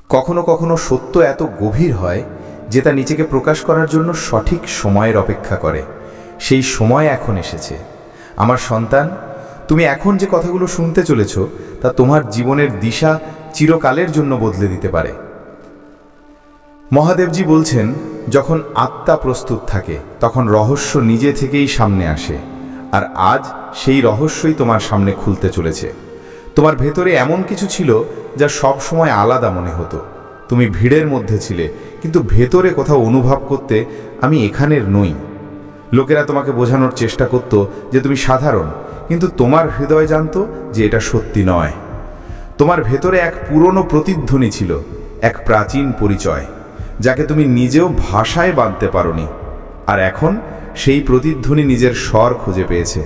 কখনো কখনো সত্য এত গভীর হয় যে তা নিজেকে প্রকাশ করার জন্য সঠিক সময়ের অপেক্ষা করে। সেই সময় এখন এসেছে। আমার সন্তান, তুমি এখন যে কথাগুলো শুনতে চলেছ তা তোমার জীবনের দিশা চিরকালের জন্য বদলে দিতে পারে। মহাদেবজি বলছেন, যখন আত্মা প্রস্তুত থাকে তখন রহস্য নিজে থেকেই সামনে আসে, আর আজ সেই রহস্যই তোমার সামনে খুলতে চলেছে। তোমার ভেতরে এমন কিছু ছিল যা সব সময় আলাদা মনে হতো। তুমি ভিড়ের মধ্যে ছিলে, কিন্তু ভেতরে কোথাও অনুভব করতে আমি এখানের নই। লোকেরা তোমাকে বোঝানোর চেষ্টা করত যে তুমি সাধারণ, কিন্তু তোমার হৃদয় জানতো যে এটা সত্যি নয়। তোমার ভেতরে এক পুরনো প্রতিধ্বনি ছিল, এক প্রাচীন পরিচয়, যাকে তুমি নিজেও ভাষায় বাঁধতে পারোনি। আর এখন সেই প্রতিধ্বনি নিজের স্বর খুঁজে পেয়েছে।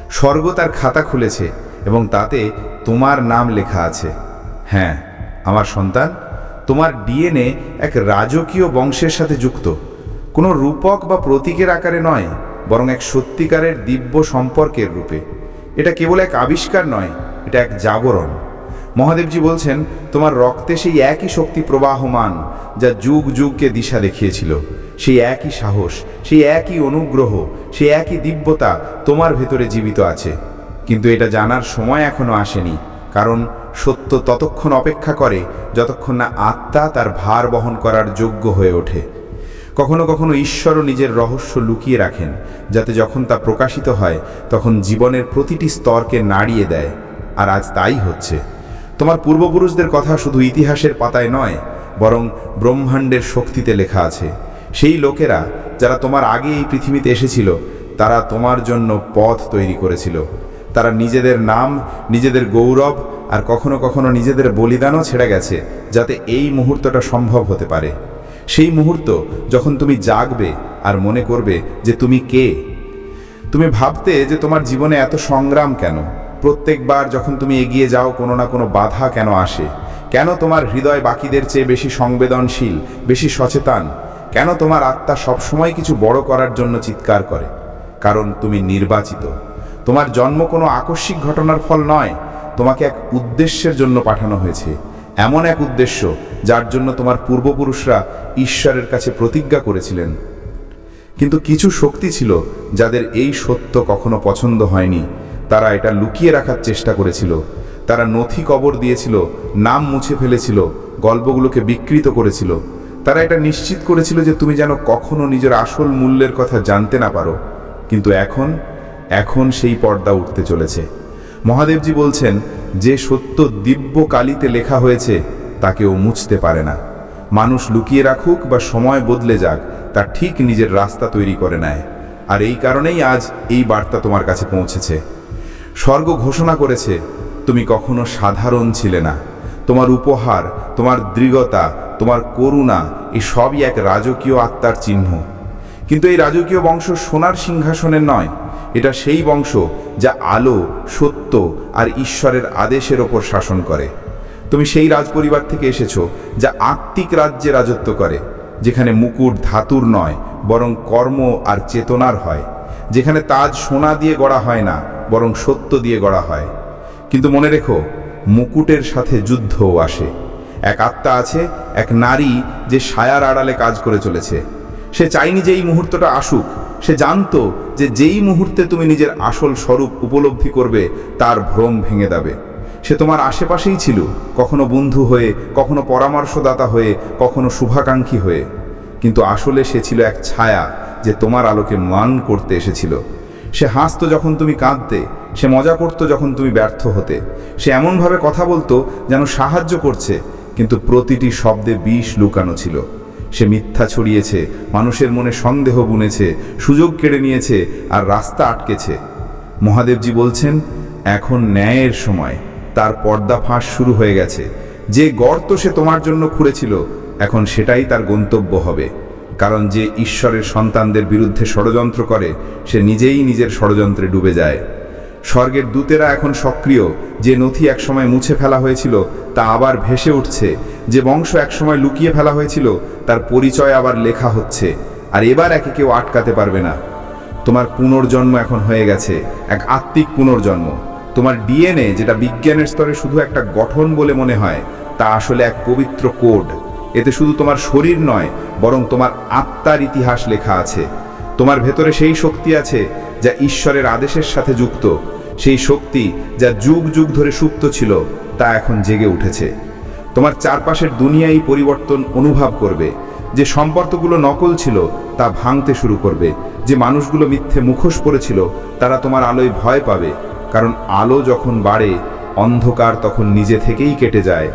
স্বর্গ তার খাতা খুলেছে এবং তাতে তোমার নাম লেখা আছে। হ্যাঁ আমার সন্তান, তোমার ডিএনএ এক রাজকীয় বংশের সাথে যুক্ত, কোনো রূপক বা প্রতীকের আকারে নয়, বরং এক সত্যিকারের দিব্য সম্পর্কের রূপে। এটা কেবল এক আবিষ্কার নয়, এটা এক জাগরণ। মহাদেবজি বলছেন, তোমার রক্তে সেই একই শক্তি প্রবাহমান যা যুগ যুগকে দিশা দেখিয়েছিল। সেই একই সাহস, সেই একই অনুগ্রহ, সেই একই দিব্যতা তোমার ভেতরে জীবিত আছে। কিন্তু এটা জানার সময় এখনো আসেনি, কারণ সত্য ততক্ষণ অপেক্ষা করে যতক্ষণ না আত্মা তার ভার বহন করার যোগ্য হয়ে ওঠে। কখনো কখনো ঈশ্বরও নিজের রহস্য লুকিয়ে রাখেন, যাতে যখন তা প্রকাশিত হয় তখন জীবনের প্রতিটি স্তরকে নাড়িয়ে দেয়। আর আজ তাই হচ্ছে। তোমার পূর্বপুরুষদের কথা শুধু ইতিহাসের পাতায় নয়, বরং ব্রহ্মাণ্ডের শক্তিতে লেখা আছে। সেই লোকেরা যারা তোমার আগে এই পৃথিবীতে এসেছিল, তারা তোমার জন্য পথ তৈরি করেছিল। তারা নিজেদের নাম, নিজেদের গৌরব আর কখনো কখনো নিজেদের বলিদানও ছেড়ে গেছে, যাতে এই মুহূর্তটা সম্ভব হতে পারে। সেই মুহূর্ত যখন তুমি জাগবে আর মনে করবে যে তুমি কে। তুমি ভাবতে যে তোমার জীবনে এত সংগ্রাম কেন, প্রত্যেকবার যখন তুমি এগিয়ে যাও কোনো না কোনো বাধা কেন আসে, কেন তোমার হৃদয় বাকিদের চেয়ে বেশি সংবেদনশীল, বেশি সচেতন, কেন তোমার আত্মা সবসময় কিছু বড় করার জন্য চিৎকার করে। কারণ তুমি নির্বাচিত। তোমার জন্ম কোনো আকস্মিক ঘটনার ফল নয়, তোমাকে এক উদ্দেশ্যের জন্য পাঠানো হয়েছে। এমন এক উদ্দেশ্য যার জন্য তোমার পূর্বপুরুষরা ঈশ্বরের কাছে প্রতিজ্ঞা করেছিলেন। কিন্তু কিছু শক্তি ছিল যাদের এই সত্য কখনো পছন্দ হয়নি। তারা এটা লুকিয়ে রাখার চেষ্টা করেছিল। তারা নথি কবর দিয়েছিল, নাম মুছে ফেলেছিল, গল্পগুলোকে বিকৃত করেছিল। তারা এটা নিশ্চিত করেছিল যে তুমি যেন কখনো নিজের আসল মূল্যের কথা জানতে না পারো। কিন্তু এখন সেই পর্দা উঠতে চলেছে। মহাদেবজি বলছেন, যে সত্য দিব্য কালিতে লেখা হয়েছে তা কেউ মুছতে পারে না। মানুষ লুকিয়ে রাখুক বা সময় বদলে যাক, তা ঠিক নিজের রাস্তা তৈরি করে নেয়। আর এই কারণেই আজ এই বার্তা তোমার কাছে পৌঁছেছে। স্বর্গ ঘোষণা করেছে, তুমি কখনো সাধারণ ছিলে না। তোমার উপহার, তোমার দৃঢ়তা, তোমার করুণা, এই সবই এক রাজকীয় আত্মার চিহ্ন। কিন্তু এই রাজকীয় বংশ সোনার সিংহাসনের নয়। এটা সেই বংশ যা আলো, সত্য আর ঈশ্বরের আদেশের ওপর শাসন করে। তুমি সেই রাজপরিবার থেকে এসেছো যা আত্মিক রাজ্যে রাজত্ব করে, যেখানে মুকুট ধাতুর নয় বরং কর্ম আর চেতনার হয়, যেখানে তাজ সোনা দিয়ে গড়া হয় না বরং সত্য দিয়ে গড়া হয়। কিন্তু মনে রেখো, মুকুটের সাথে যুদ্ধও আসে। এক আত্মা আছে, এক নারী যে ছায়ার আড়ালে কাজ করে চলেছে। সে চায়নি যে এই মুহূর্তটা আসুক। সে জানতো যে যেই মুহূর্তে তুমি নিজের আসল স্বরূপ উপলব্ধি করবে, তার ভ্রম ভেঙে দেবে। সে তোমার আশেপাশেই ছিল, কখনো বন্ধু হয়ে, কখনো পরামর্শদাতা হয়ে, কখনো শুভাকাঙ্ক্ষী হয়ে। কিন্তু আসলে সে ছিল এক ছায়া যে তোমার আলোকে মান করতে এসেছিল। সে হাসতো যখন তুমি কাঁদতে, সে মজা করতো যখন তুমি ব্যর্থ হতে। সে এমনভাবে কথা বলতো যেন সাহায্য করছে, কিন্তু প্রতিটি শব্দে বিষ লুকানো ছিল। সে মিথ্যা ছড়িয়েছে, মানুষের মনে সন্দেহ বুনেছে, সুযোগ কেড়ে নিয়েছে আর রাস্তা আটকেছে। মহাদেবজি বলছেন, এখন ন্যায়ের সময়। তার পর্দা ফাঁস শুরু হয়ে গেছে। যে গর্ত সে তোমার জন্য খুঁড়েছিল, এখন সেটাই তার গন্তব্য হবে। কারণ যে ঈশ্বরের সন্তানদের বিরুদ্ধে ষড়যন্ত্র করে, সে নিজেই নিজের ষড়যন্ত্রে ডুবে যায়। স্বর্গের দূতেরা এখন সক্রিয়। যে নথি একসময় মুছে ফেলা হয়েছিল তা আবার ভেসে উঠছে। যে বংশ একসময় লুকিয়ে ফেলা হয়েছিল তার পরিচয় আবার লেখা হচ্ছে। আর এবার একে কেউ আটকাতে পারবে না। তোমার পুনর্জন্ম এখন হয়ে গেছে, এক আত্মিক পুনর্জন্ম। তোমার ডিএনএ, যেটা বিজ্ঞানের স্তরে শুধু একটা গঠন বলে মনে হয়, তা আসলে এক পবিত্র কোড। এতে শুধু তোমার শরীর নয়, বরং তোমার আত্মার ইতিহাস লেখা আছে। তোমার ভেতরে সেই শক্তি আছে যা ঈশ্বরের আদেশের সাথে যুক্ত। সেই শক্তি যা যুগ যুগ ধরে সুপ্ত ছিল, তা এখন জেগে উঠেছে। তোমার চারপাশের দুনিয়াই পরিবর্তন অনুভব করবে। যে সম্পর্কগুলো নকল ছিল তা ভাঙতে শুরু করবে। যে মানুষগুলো মিথ্যে মুখোশ পরেছিল তারা তোমার আলোয় ভয় পাবে। কারণ আলো যখন বাড়ে, অন্ধকার তখন নিজে থেকেই কেটে যায়।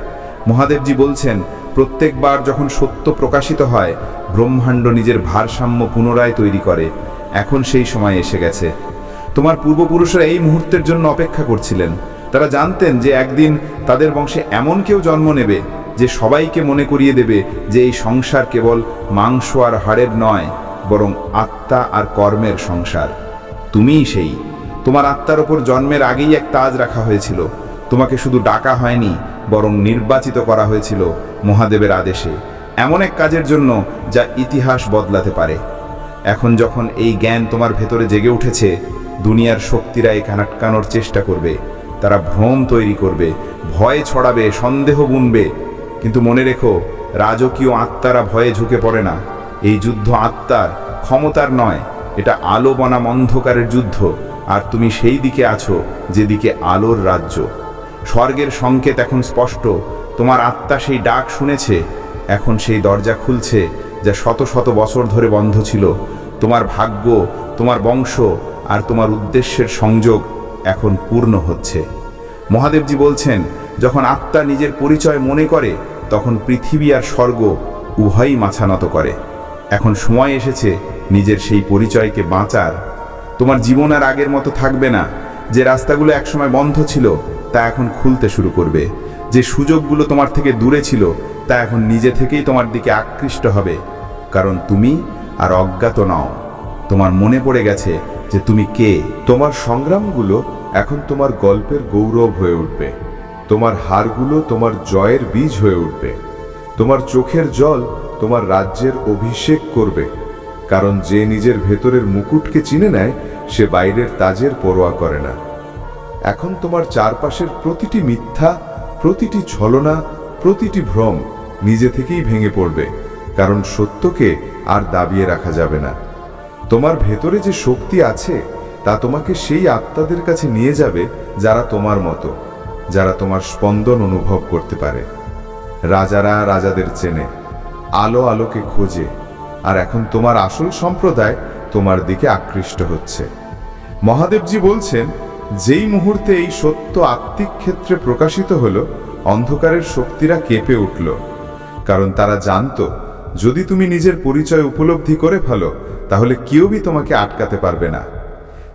মহাদেবজি বলছেন, প্রত্যেকবার যখন সত্য প্রকাশিত হয়, ব্রহ্মাণ্ড নিজের ভারসাম্য পুনরায় তৈরি করে। এখন সেই সময় এসে গেছে। তোমার পূর্বপুরুষরা এই মুহূর্তের জন্য অপেক্ষা করছিলেন। তারা জানতেন যে একদিন তাদের বংশে এমন কেউ জন্ম নেবে যে সবাইকে মনে করিয়ে দেবে যে এই সংসার কেবল মাংস আর হাড়ের নয়, বরং আত্মা আর কর্মের সংসার। তুমিই সেই। তোমার আত্মার ওপর জন্মের আগেই এক তাজ রাখা হয়েছিল। তোমাকে শুধু ডাকা হয়নি, বরং নির্বাচিত করা হয়েছিল মহাদেবের আদেশে, এমন এক কাজের জন্য যা ইতিহাস বদলাতে পারে। এখন যখন এই জ্ঞান তোমার ভেতরে জেগে উঠেছে, দুনিয়ার শক্তিরা এখানে আটকানোর চেষ্টা করবে। তারা ভ্রম তৈরি করবে, ভয় ছড়াবে, সন্দেহ বুনবে। কিন্তু মনে রেখো, রাজকীয় আত্মারা ভয়ে ঝুঁকে পড়ে না। এই যুদ্ধ আত্মার, ক্ষমতার নয়। এটা আলো বনাম অন্ধকারের যুদ্ধ। আর তুমি সেই দিকে আছো যেদিকে আলোর রাজ্য। স্বর্গের সংকেত এখন স্পষ্ট। তোমার আত্মা সেই ডাক শুনেছে। এখন সেই দরজা খুলছে যা শত শত বছর ধরে বন্ধ ছিল। তোমার ভাগ্য, তোমার বংশ আর তোমার উদ্দেশ্যের সংযোগ এখন পূর্ণ হচ্ছে। মহাদেবজি বলছেন, যখন আত্মা নিজের পরিচয় মনে করে, তখন পৃথিবী আর স্বর্গ উভয়ই মাথা নত করে। এখন সময় এসেছে নিজের সেই পরিচয়কে বাঁচার। তোমার জীবন আর আগের মতো থাকবে না। যে রাস্তাগুলো একসময় বন্ধ ছিল তা এখন খুলতে শুরু করবে। যে সুযোগগুলো তোমার থেকে দূরে ছিল তা এখন নিজে থেকেই তোমার দিকে আকৃষ্ট হবে। কারণ তুমি আর অজ্ঞাত নও। তোমার মনে পড়ে গেছে যে তুমি কে। তোমার সংগ্রামগুলো এখন তোমার গল্পের গৌরব হয়ে উঠবে। তোমার হারগুলো তোমার জয়ের বীজ হয়ে উঠবে। তোমার চোখের জল তোমার রাজ্যের অভিষেক করবে। কারণ যে নিজের ভেতরের মুকুটকে চিনে নেয়, সে বাইরের তাজের পরোয়া করে না। এখন তোমার চারপাশের প্রতিটি মিথ্যা, প্রতিটি ছলনা, প্রতিটি ভ্রম নিজে থেকেই ভেঙে পড়বে। কারণ সত্যকে আর দাবিয়ে রাখা যাবে না। তোমার ভেতরে যে শক্তি আছে তা তোমাকে সেই আত্মাদের কাছে নিয়ে যাবে যারা তোমার মতো, যারা তোমার স্পন্দন অনুভব করতে পারে। রাজারা রাজাদের চেনে, আলো আলোকে খোঁজে। আর এখন তোমার আসল সম্প্রদায় তোমার দিকে আকৃষ্ট হচ্ছে। মহাদেবজি বলছেন, যেই মুহূর্তে এই সত্য আত্মিক ক্ষেত্রে প্রকাশিত হলো, অন্ধকারের শক্তিরা কেঁপে উঠল। কারণ তারা জানতো, যদি তুমি নিজের পরিচয় উপলব্ধি করে ফেলো, তাহলে কেউই তোমাকে আটকাতে পারবে না।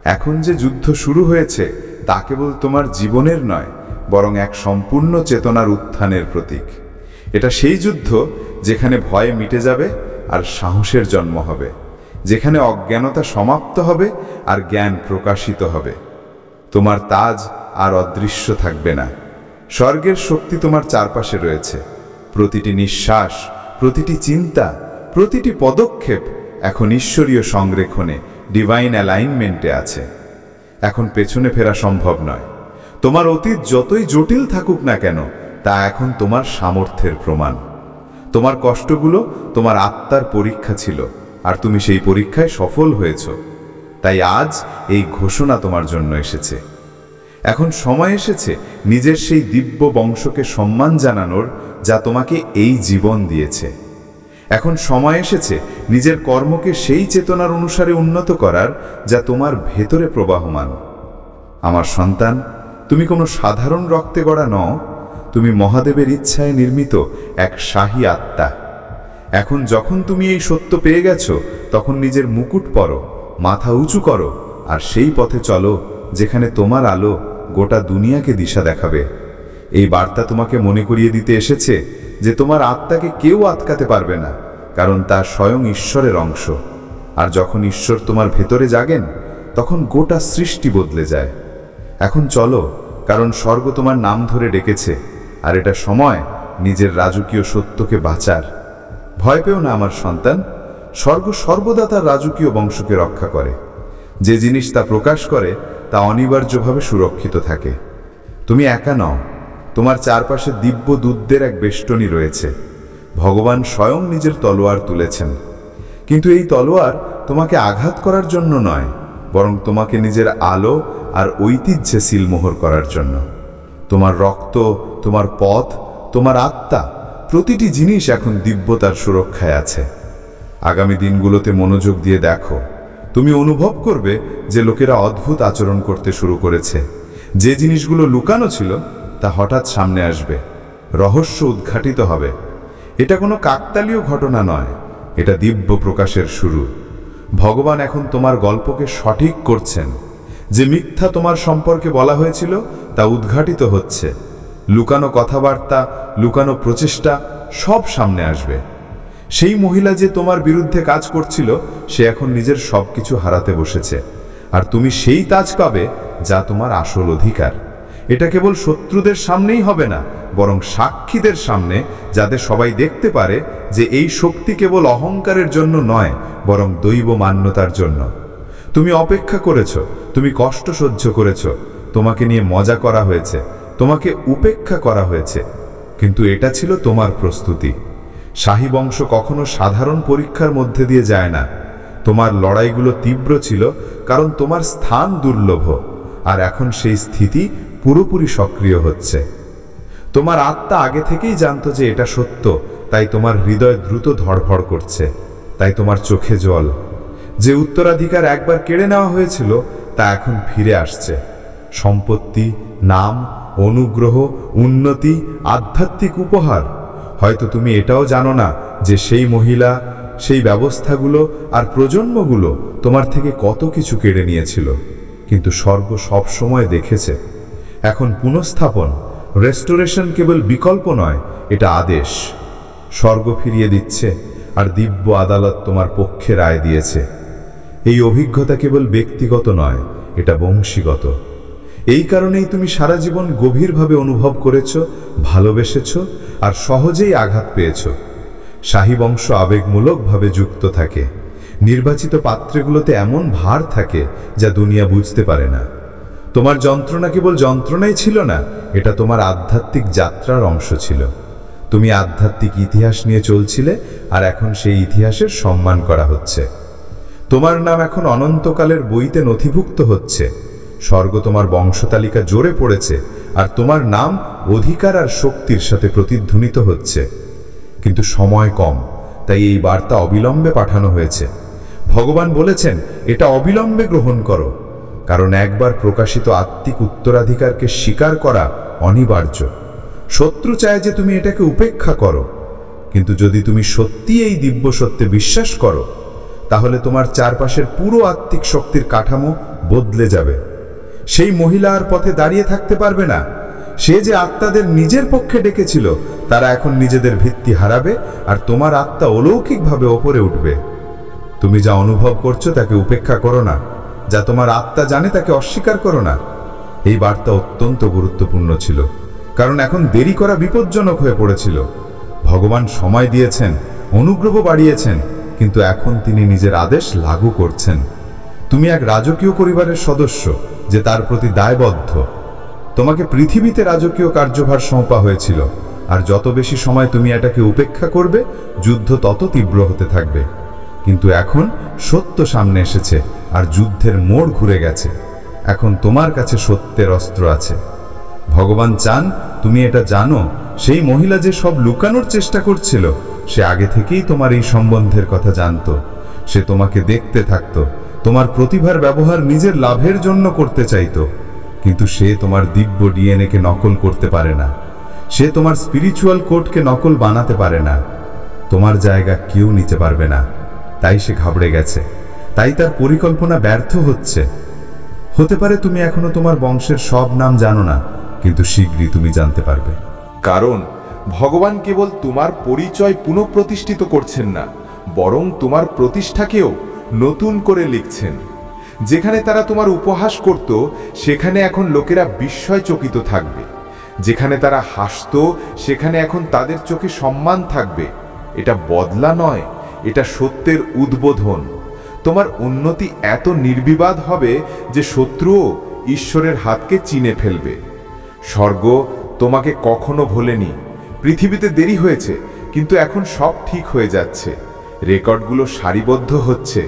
এখন যে যুদ্ধ শুরু হয়েছে তা কেবল তোমার জীবনের নয়, বরং এক সম্পূর্ণ চেতনার উত্থানের প্রতীক। এটা সেই যুদ্ধ যেখানে ভয় মিটে যাবে আর সাহসের জন্ম হবে, যেখানে অজ্ঞানতা সমাপ্ত হবে আর জ্ঞান প্রকাশিত হবে। তোমার তাজ আর অদৃশ্য থাকবে না। স্বর্গের শক্তি তোমার চারপাশে রয়েছে। প্রতিটি নিঃশ্বাস, প্রতিটি চিন্তা, প্রতিটি পদক্ষেপ এখন ঈশ্বরীয় সংরক্ষণে, ডিভাইন অ্যালাইনমেন্টে আছে। এখন পেছনে ফেরা সম্ভব নয়। তোমার অতীত যতই জটিল থাকুক না কেন, তা এখন তোমার সামর্থ্যের প্রমাণ। তোমার কষ্টগুলো তোমার আত্মার পরীক্ষা ছিল, আর তুমি সেই পরীক্ষায় সফল হয়েছ। তাই আজ এই ঘোষণা তোমার জন্য এসেছে। এখন সময় এসেছে নিজের সেই দিব্য বংশকে সম্মান জানানোর, যা তোমাকে এই জীবন দিয়েছে। এখন সময় এসেছে নিজের কর্মকে সেই চেতনার অনুসারে উন্নত করার, যা তোমার ভেতরে প্রবাহমান। আমার সন্তান, তুমি কোনো সাধারণ রক্তে গড়া নও। তুমি মহাদেবের ইচ্ছায় নির্মিত এক শাহী আত্মা। এখন যখন তুমি এই সত্য পেয়ে গেছো, তখন নিজের মুকুট পরো, মাথা উঁচু করো, আর সেই পথে চলো যেখানে তোমার আলো গোটা দুনিয়াকে দিশা দেখাবে। এই বার্তা তোমাকে মনে করিয়ে দিতে এসেছে যে তোমার আত্মাকে কেউ আটকাতে পারবে না, কারণ তা স্বয়ং ঈশ্বরের অংশ। আর যখন ঈশ্বর তোমার ভেতরে জাগেন, তখন গোটা সৃষ্টি বদলে যায়। এখন চলো, কারণ স্বর্গ তোমার নাম ধরে ডেকেছে, আর এটা সময় নিজের রাজকীয় সত্যকে বাঁচার। ভয় পেও না আমার সন্তান। স্বর্গ সর্বদা তার রাজকীয় বংশকে রক্ষা করে। যে জিনিস তা প্রকাশ করে তা অনিবার্যভাবে সুরক্ষিত থাকে। তুমি একা নও। তোমার চারপাশে দিব্য দূতদের এক বেষ্টনী রয়েছে। ভগবান স্বয়ং নিজের তলোয়ার তুলেছেন, কিন্তু এই তলোয়ার তোমাকে আঘাত করার জন্য নয়, বরং তোমাকে নিজের আলো আর ঐতিহ্যে সিলমোহর করার জন্য। তোমার রক্ত, তোমার পথ, তোমার আত্মা, প্রতিটি জিনিস এখন দিব্যতার সুরক্ষায় আছে। আগামী দিনগুলোতে মনোযোগ দিয়ে দেখো, তুমি অনুভব করবে যে লোকেরা অদ্ভুত আচরণ করতে শুরু করেছে। যে জিনিসগুলো লুকানো ছিল তা হঠাৎ সামনে আসবে, রহস্য উদ্ঘাটিত হবে। এটা কোনো কাকতালীয় ঘটনা নয়, এটা দিব্য প্রকাশের শুরু। ভগবান এখন তোমার গল্পকে সঠিক করছেন। যে মিথ্যা তোমার সম্পর্কে বলা হয়েছিল তা উদ্ঘাটিত হচ্ছে। লুকানো কথাবার্তা, লুকানো প্রচেষ্টা সব সামনে আসবে। সেই মহিলা যে তোমার বিরুদ্ধে কাজ করছিল, সে এখন নিজের সবকিছু হারাতে বসেছে, আর তুমি সেই তাজ পাবে যা তোমার আসল অধিকার। এটা কেবল শত্রুদের সামনেই হবে না, বরং সাক্ষীদের সামনে, যাতে সবাই দেখতে পারে যে এই শক্তি কেবল অহংকারের জন্য নয়, বরং দৈব মান্যতার জন্য। তুমি অপেক্ষা করেছো, তুমি কষ্ট সহ্য করেছো, তোমাকে নিয়ে মজা করা হয়েছে, তোমাকে উপেক্ষা করা হয়েছে, কিন্তু এটা ছিল তোমার প্রস্তুতি। শাহী বংশ কখনো সাধারণ পরীক্ষার মধ্যে দিয়ে যায় না। তোমার লড়াইগুলো তীব্র ছিল, কারণ তোমার স্থান দুর্লভ, আর এখন সেই স্থিতি পুরোপুরি সক্রিয় হচ্ছে। তোমার আত্মা আগে থেকেই জানতো যে এটা সত্য, তাই তোমার হৃদয় দ্রুত ধড়ফড় করছে, তাই তোমার চোখে জল। যে উত্তরাধিকার একবার কেড়ে নেওয়া হয়েছিল তা এখন ফিরে আসছে। সম্পত্তি, নাম, অনুগ্রহ, উন্নতি, আধ্যাত্মিক উপহার। হয়তো তুমি এটাও জানো না যে সেই মহিলা, সেই ব্যবস্থাগুলো আর প্রজন্মগুলো তোমার থেকে কত কিছু কেড়ে নিয়েছিল, কিন্তু স্বর্গ সবসময় দেখেছে। এখন পুনঃস্থাপন, রেস্টোরেশন কেবল বিকল্প নয়, এটা আদেশ। স্বর্গ ফিরিয়ে দিচ্ছে, আর দিব্য আদালত তোমার পক্ষে রায় দিয়েছে। এই অভিজ্ঞতা কেবল ব্যক্তিগত নয়, এটা বংশীগত। এই কারণেই তুমি সারা জীবন গভীরভাবে অনুভব করেছো, ভালোবেসেছো, আর সহজেই আঘাত পেয়েছো। শাহী বংশ আবেগমূলকভাবে যুক্ত থাকে। নির্বাচিত পাত্রগুলোতে এমন ভার থাকে যা দুনিয়া বুঝতে পারে না। তোমার যন্ত্রণা কেবল যন্ত্রণাই ছিল না, এটা তোমার আধ্যাত্মিক যাত্রার অংশ ছিল। তুমি আধ্যাত্মিক ইতিহাস নিয়ে চলছিলে, আর এখন সেই ইতিহাসের সম্মান করা হচ্ছে। তোমার নাম এখন অনন্তকালের বইতে নথিভুক্ত হচ্ছে। স্বর্গ তোমার বংশতালিকা জোরে পড়েছে, আর তোমার নাম অধিকার আর শক্তির সাথে প্রতিধ্বনিত হচ্ছে। কিন্তু সময় কম, তাই এই বার্তা অবিলম্বে পাঠানো হয়েছে। ভগবান বলেছেন, এটা অবিলম্বে গ্রহণ করো, কারণ একবার প্রকাশিত আত্মিক উত্তরাধিকারকে স্বীকার করা অনিবার্য। শত্রু চায় যে তুমি এটাকে উপেক্ষা করো, কিন্তু যদি তুমি সত্যি এই দিব্য সত্যে বিশ্বাস করো, তাহলে তোমার চারপাশের পুরো আত্মিক শক্তির কাঠামো বদলে যাবে। সেই মহিলা আর পথে দাঁড়িয়ে থাকতে পারবে না। সে যে আত্মাদের নিজের পক্ষে ডেকেছিল, তারা এখন নিজেদের ভিত্তি হারাবে, আর তোমার আত্মা অলৌকিকভাবে ওপরে উঠবে। তুমি যা অনুভব করছো তাকে উপেক্ষা করো না, যা তোমার আত্মা জানে তাকে অস্বীকার করো না। এই বার্তা অত্যন্ত গুরুত্বপূর্ণ ছিল, কারণ এখন দেরি করা বিপজ্জনক হয়ে পড়েছিল। ভগবান সময় দিয়েছেন, অনুগ্রহ বাড়িয়েছেন, কিন্তু এখন তিনি নিজের আদেশ লাগু করছেন। তুমি এক রাজকীয় পরিবারের সদস্য, যে তার প্রতি দায়বদ্ধ। তোমাকে পৃথিবীতে রাজকীয় কার্যভার সঁপা হয়েছিল, আর যত বেশি সময় তুমি এটাকে উপেক্ষা করবে, যুদ্ধ তত তীব্র হতে থাকবে। কিন্তু এখন সত্য সামনে এসেছে, আর যুদ্ধের মোড় ঘুরে গেছে। এখন তোমার কাছে সত্যের অস্ত্র আছে। ভগবান চান তুমি এটা জানো, সেই মহিলা যে সব লুকানোর চেষ্টা করছিল, সে আগে থেকেই তোমার এই সম্বন্ধের কথা জানতো। সে তোমাকে দেখতে থাকতো, তোমার প্রতিভার ব্যবহার নিজের লাভের জন্য করতে চাইতো, কিন্তু সে তোমার দিব্য ডিএনএকে নকল করতে পারে না। সে তোমার স্পিরিচুয়াল কোডকে নকল বানাতে পারে না। তোমার জায়গা কেউ নিতে পারবে না, তাই সে ঘাবড়ে গেছে। তাই তার পরিকল্পনা ব্যর্থ হচ্ছে। হতে পারে তুমি এখনো তোমার বংশের সব নাম জানো না, কিন্তু শীঘ্রই তুমি জানতে পারবে। কারণ ভগবান কেবল তোমার পরিচয় পুনঃপ্রতিষ্ঠিত করছেন না, বরং তোমার প্রতিষ্ঠাকেও নতুন করে লিখছেন। যেখানে তারা তোমার উপহাস করত, সেখানে এখন লোকেরা বিস্ময়চকিত থাকবে। যেখানে তারা হাসত, সেখানে এখন তাদের চোখে সম্মান থাকবে। এটা বদলা নয়, এটা সত্যের উদ্বোধন। তোমার উন্নতি এত নির্বিবাদ হবে যে শত্রুও ঈশ্বরের হাতকে চিনে ফেলবে। স্বর্গ তোমাকে কখনো ভোলেনি। পৃথিবীতে দেরি হয়েছে, কিন্তু এখন সব ঠিক হয়ে যাচ্ছে। রেকর্ডগুলো সারিবদ্ধ হচ্ছে,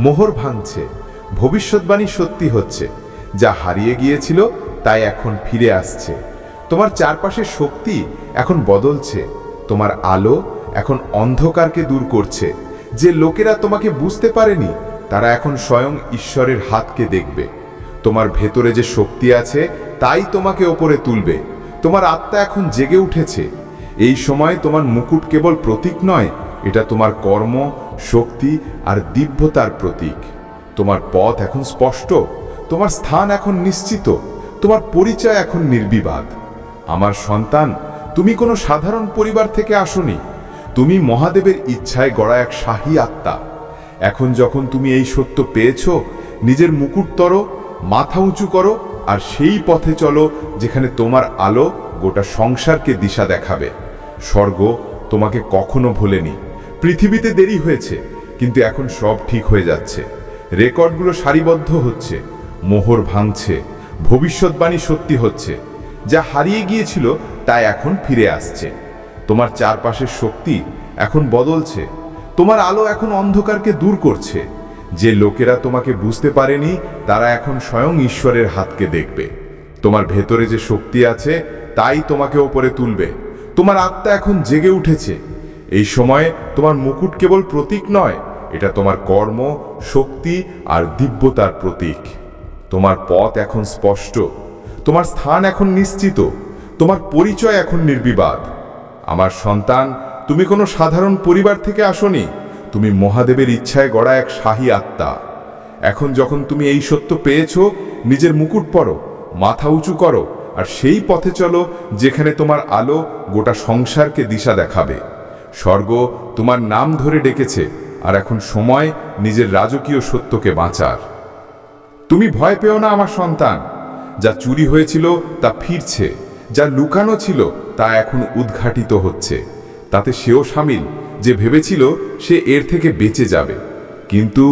মোহর ভাঙছে, ভবিষ্যৎবাণী সত্যি হচ্ছে। যা হারিয়ে গিয়েছিল তাই এখন ফিরে আসছে। তোমার চারপাশের শক্তি এখন বদলছে। তোমার আলো এখন অন্ধকারকে দূর করছে। যে লোকেরা তোমাকে বুঝতে পারেনি তারা এখন স্বয়ং ঈশ্বরের হাতকে দেখবে। তোমার ভেতরে যে শক্তি আছে তাই তোমাকে ওপরে তুলবে। তোমার আত্মা এখন জেগে উঠেছে। এই সময় তোমার মুকুট কেবল প্রতীক নয়, এটা তোমার কর্ম, শক্তি আর দিব্যতার প্রতীক। তোমার পথ এখন স্পষ্ট, তোমার স্থান এখন নিশ্চিত, তোমার পরিচয় এখন নির্বিবাদ। আমার সন্তান, তুমি কোনো সাধারণ পরিবার থেকে আসোনি। তুমি মহাদেবের ইচ্ছায় গড়া এক শাহী আত্মা। এখন যখন তুমি এই সত্য পেয়েছো, নিজের মুকুট তরো, মাথা উঁচু করো আর সেই পথে চলো যেখানে তোমার আলো গোটা সংসারকে দিশা দেখাবে। স্বর্গ তোমাকে কখনো ভোলেনি। পৃথিবীতে দেরি হয়েছে, কিন্তু এখন সব ঠিক হয়ে যাচ্ছে। রেকর্ডগুলো সারিবদ্ধ হচ্ছে, মোহর ভাঙছে, ভবিষ্যৎবাণী সত্যি হচ্ছে। যা হারিয়ে গিয়েছিল তা এখন ফিরে আসছে। তোমার চারপাশের শক্তি এখন বদলছে। তোমার আলো এখন অন্ধকারকে দূর করছে। যে লোকেরা তোমাকে বুঝতে পারেনি তারা এখন স্বয়ং ঈশ্বরের হাতকে দেখবে। তোমার ভেতরে যে শক্তি আছে তাই তোমাকে ওপরে তুলবে। তোমার আত্মা এখন জেগে উঠেছে। এই সময়ে তোমার মুকুট কেবল প্রতীক নয়, এটা তোমার কর্ম, শক্তি আর দিব্যতার প্রতীক। তোমার পথ এখন স্পষ্ট, তোমার স্থান এখন নিশ্চিত, তোমার পরিচয় এখন নির্বিবাদ। আমার সন্তান, তুমি কোনো সাধারণ পরিবার থেকে আসোনি। তুমি মহাদেবের ইচ্ছায় গড়া এক শাহী আত্মা। এখন যখন তুমি এই সত্য পেয়েছো, নিজের মুকুট পরো, মাথা উঁচু করো আর সেই পথে চলো যেখানে তোমার আলো গোটা সংসারকে দিশা দেখাবে। স্বর্গ তোমার নাম ধরে ডেকেছে, আর এখন সময় নিজের রাজকীয় সত্যকে বাঁচার। তুমি ভয় পেও না আমার সন্তান। যা চুরি হয়েছিল তা ফিরছে, যা লুকানো ছিল তা এখন উদ্ঘাটিত হচ্ছে। তাতে সেও সামিল যে ভেবেছিল সে এর থেকে বেঁচে যাবে। কিন্তু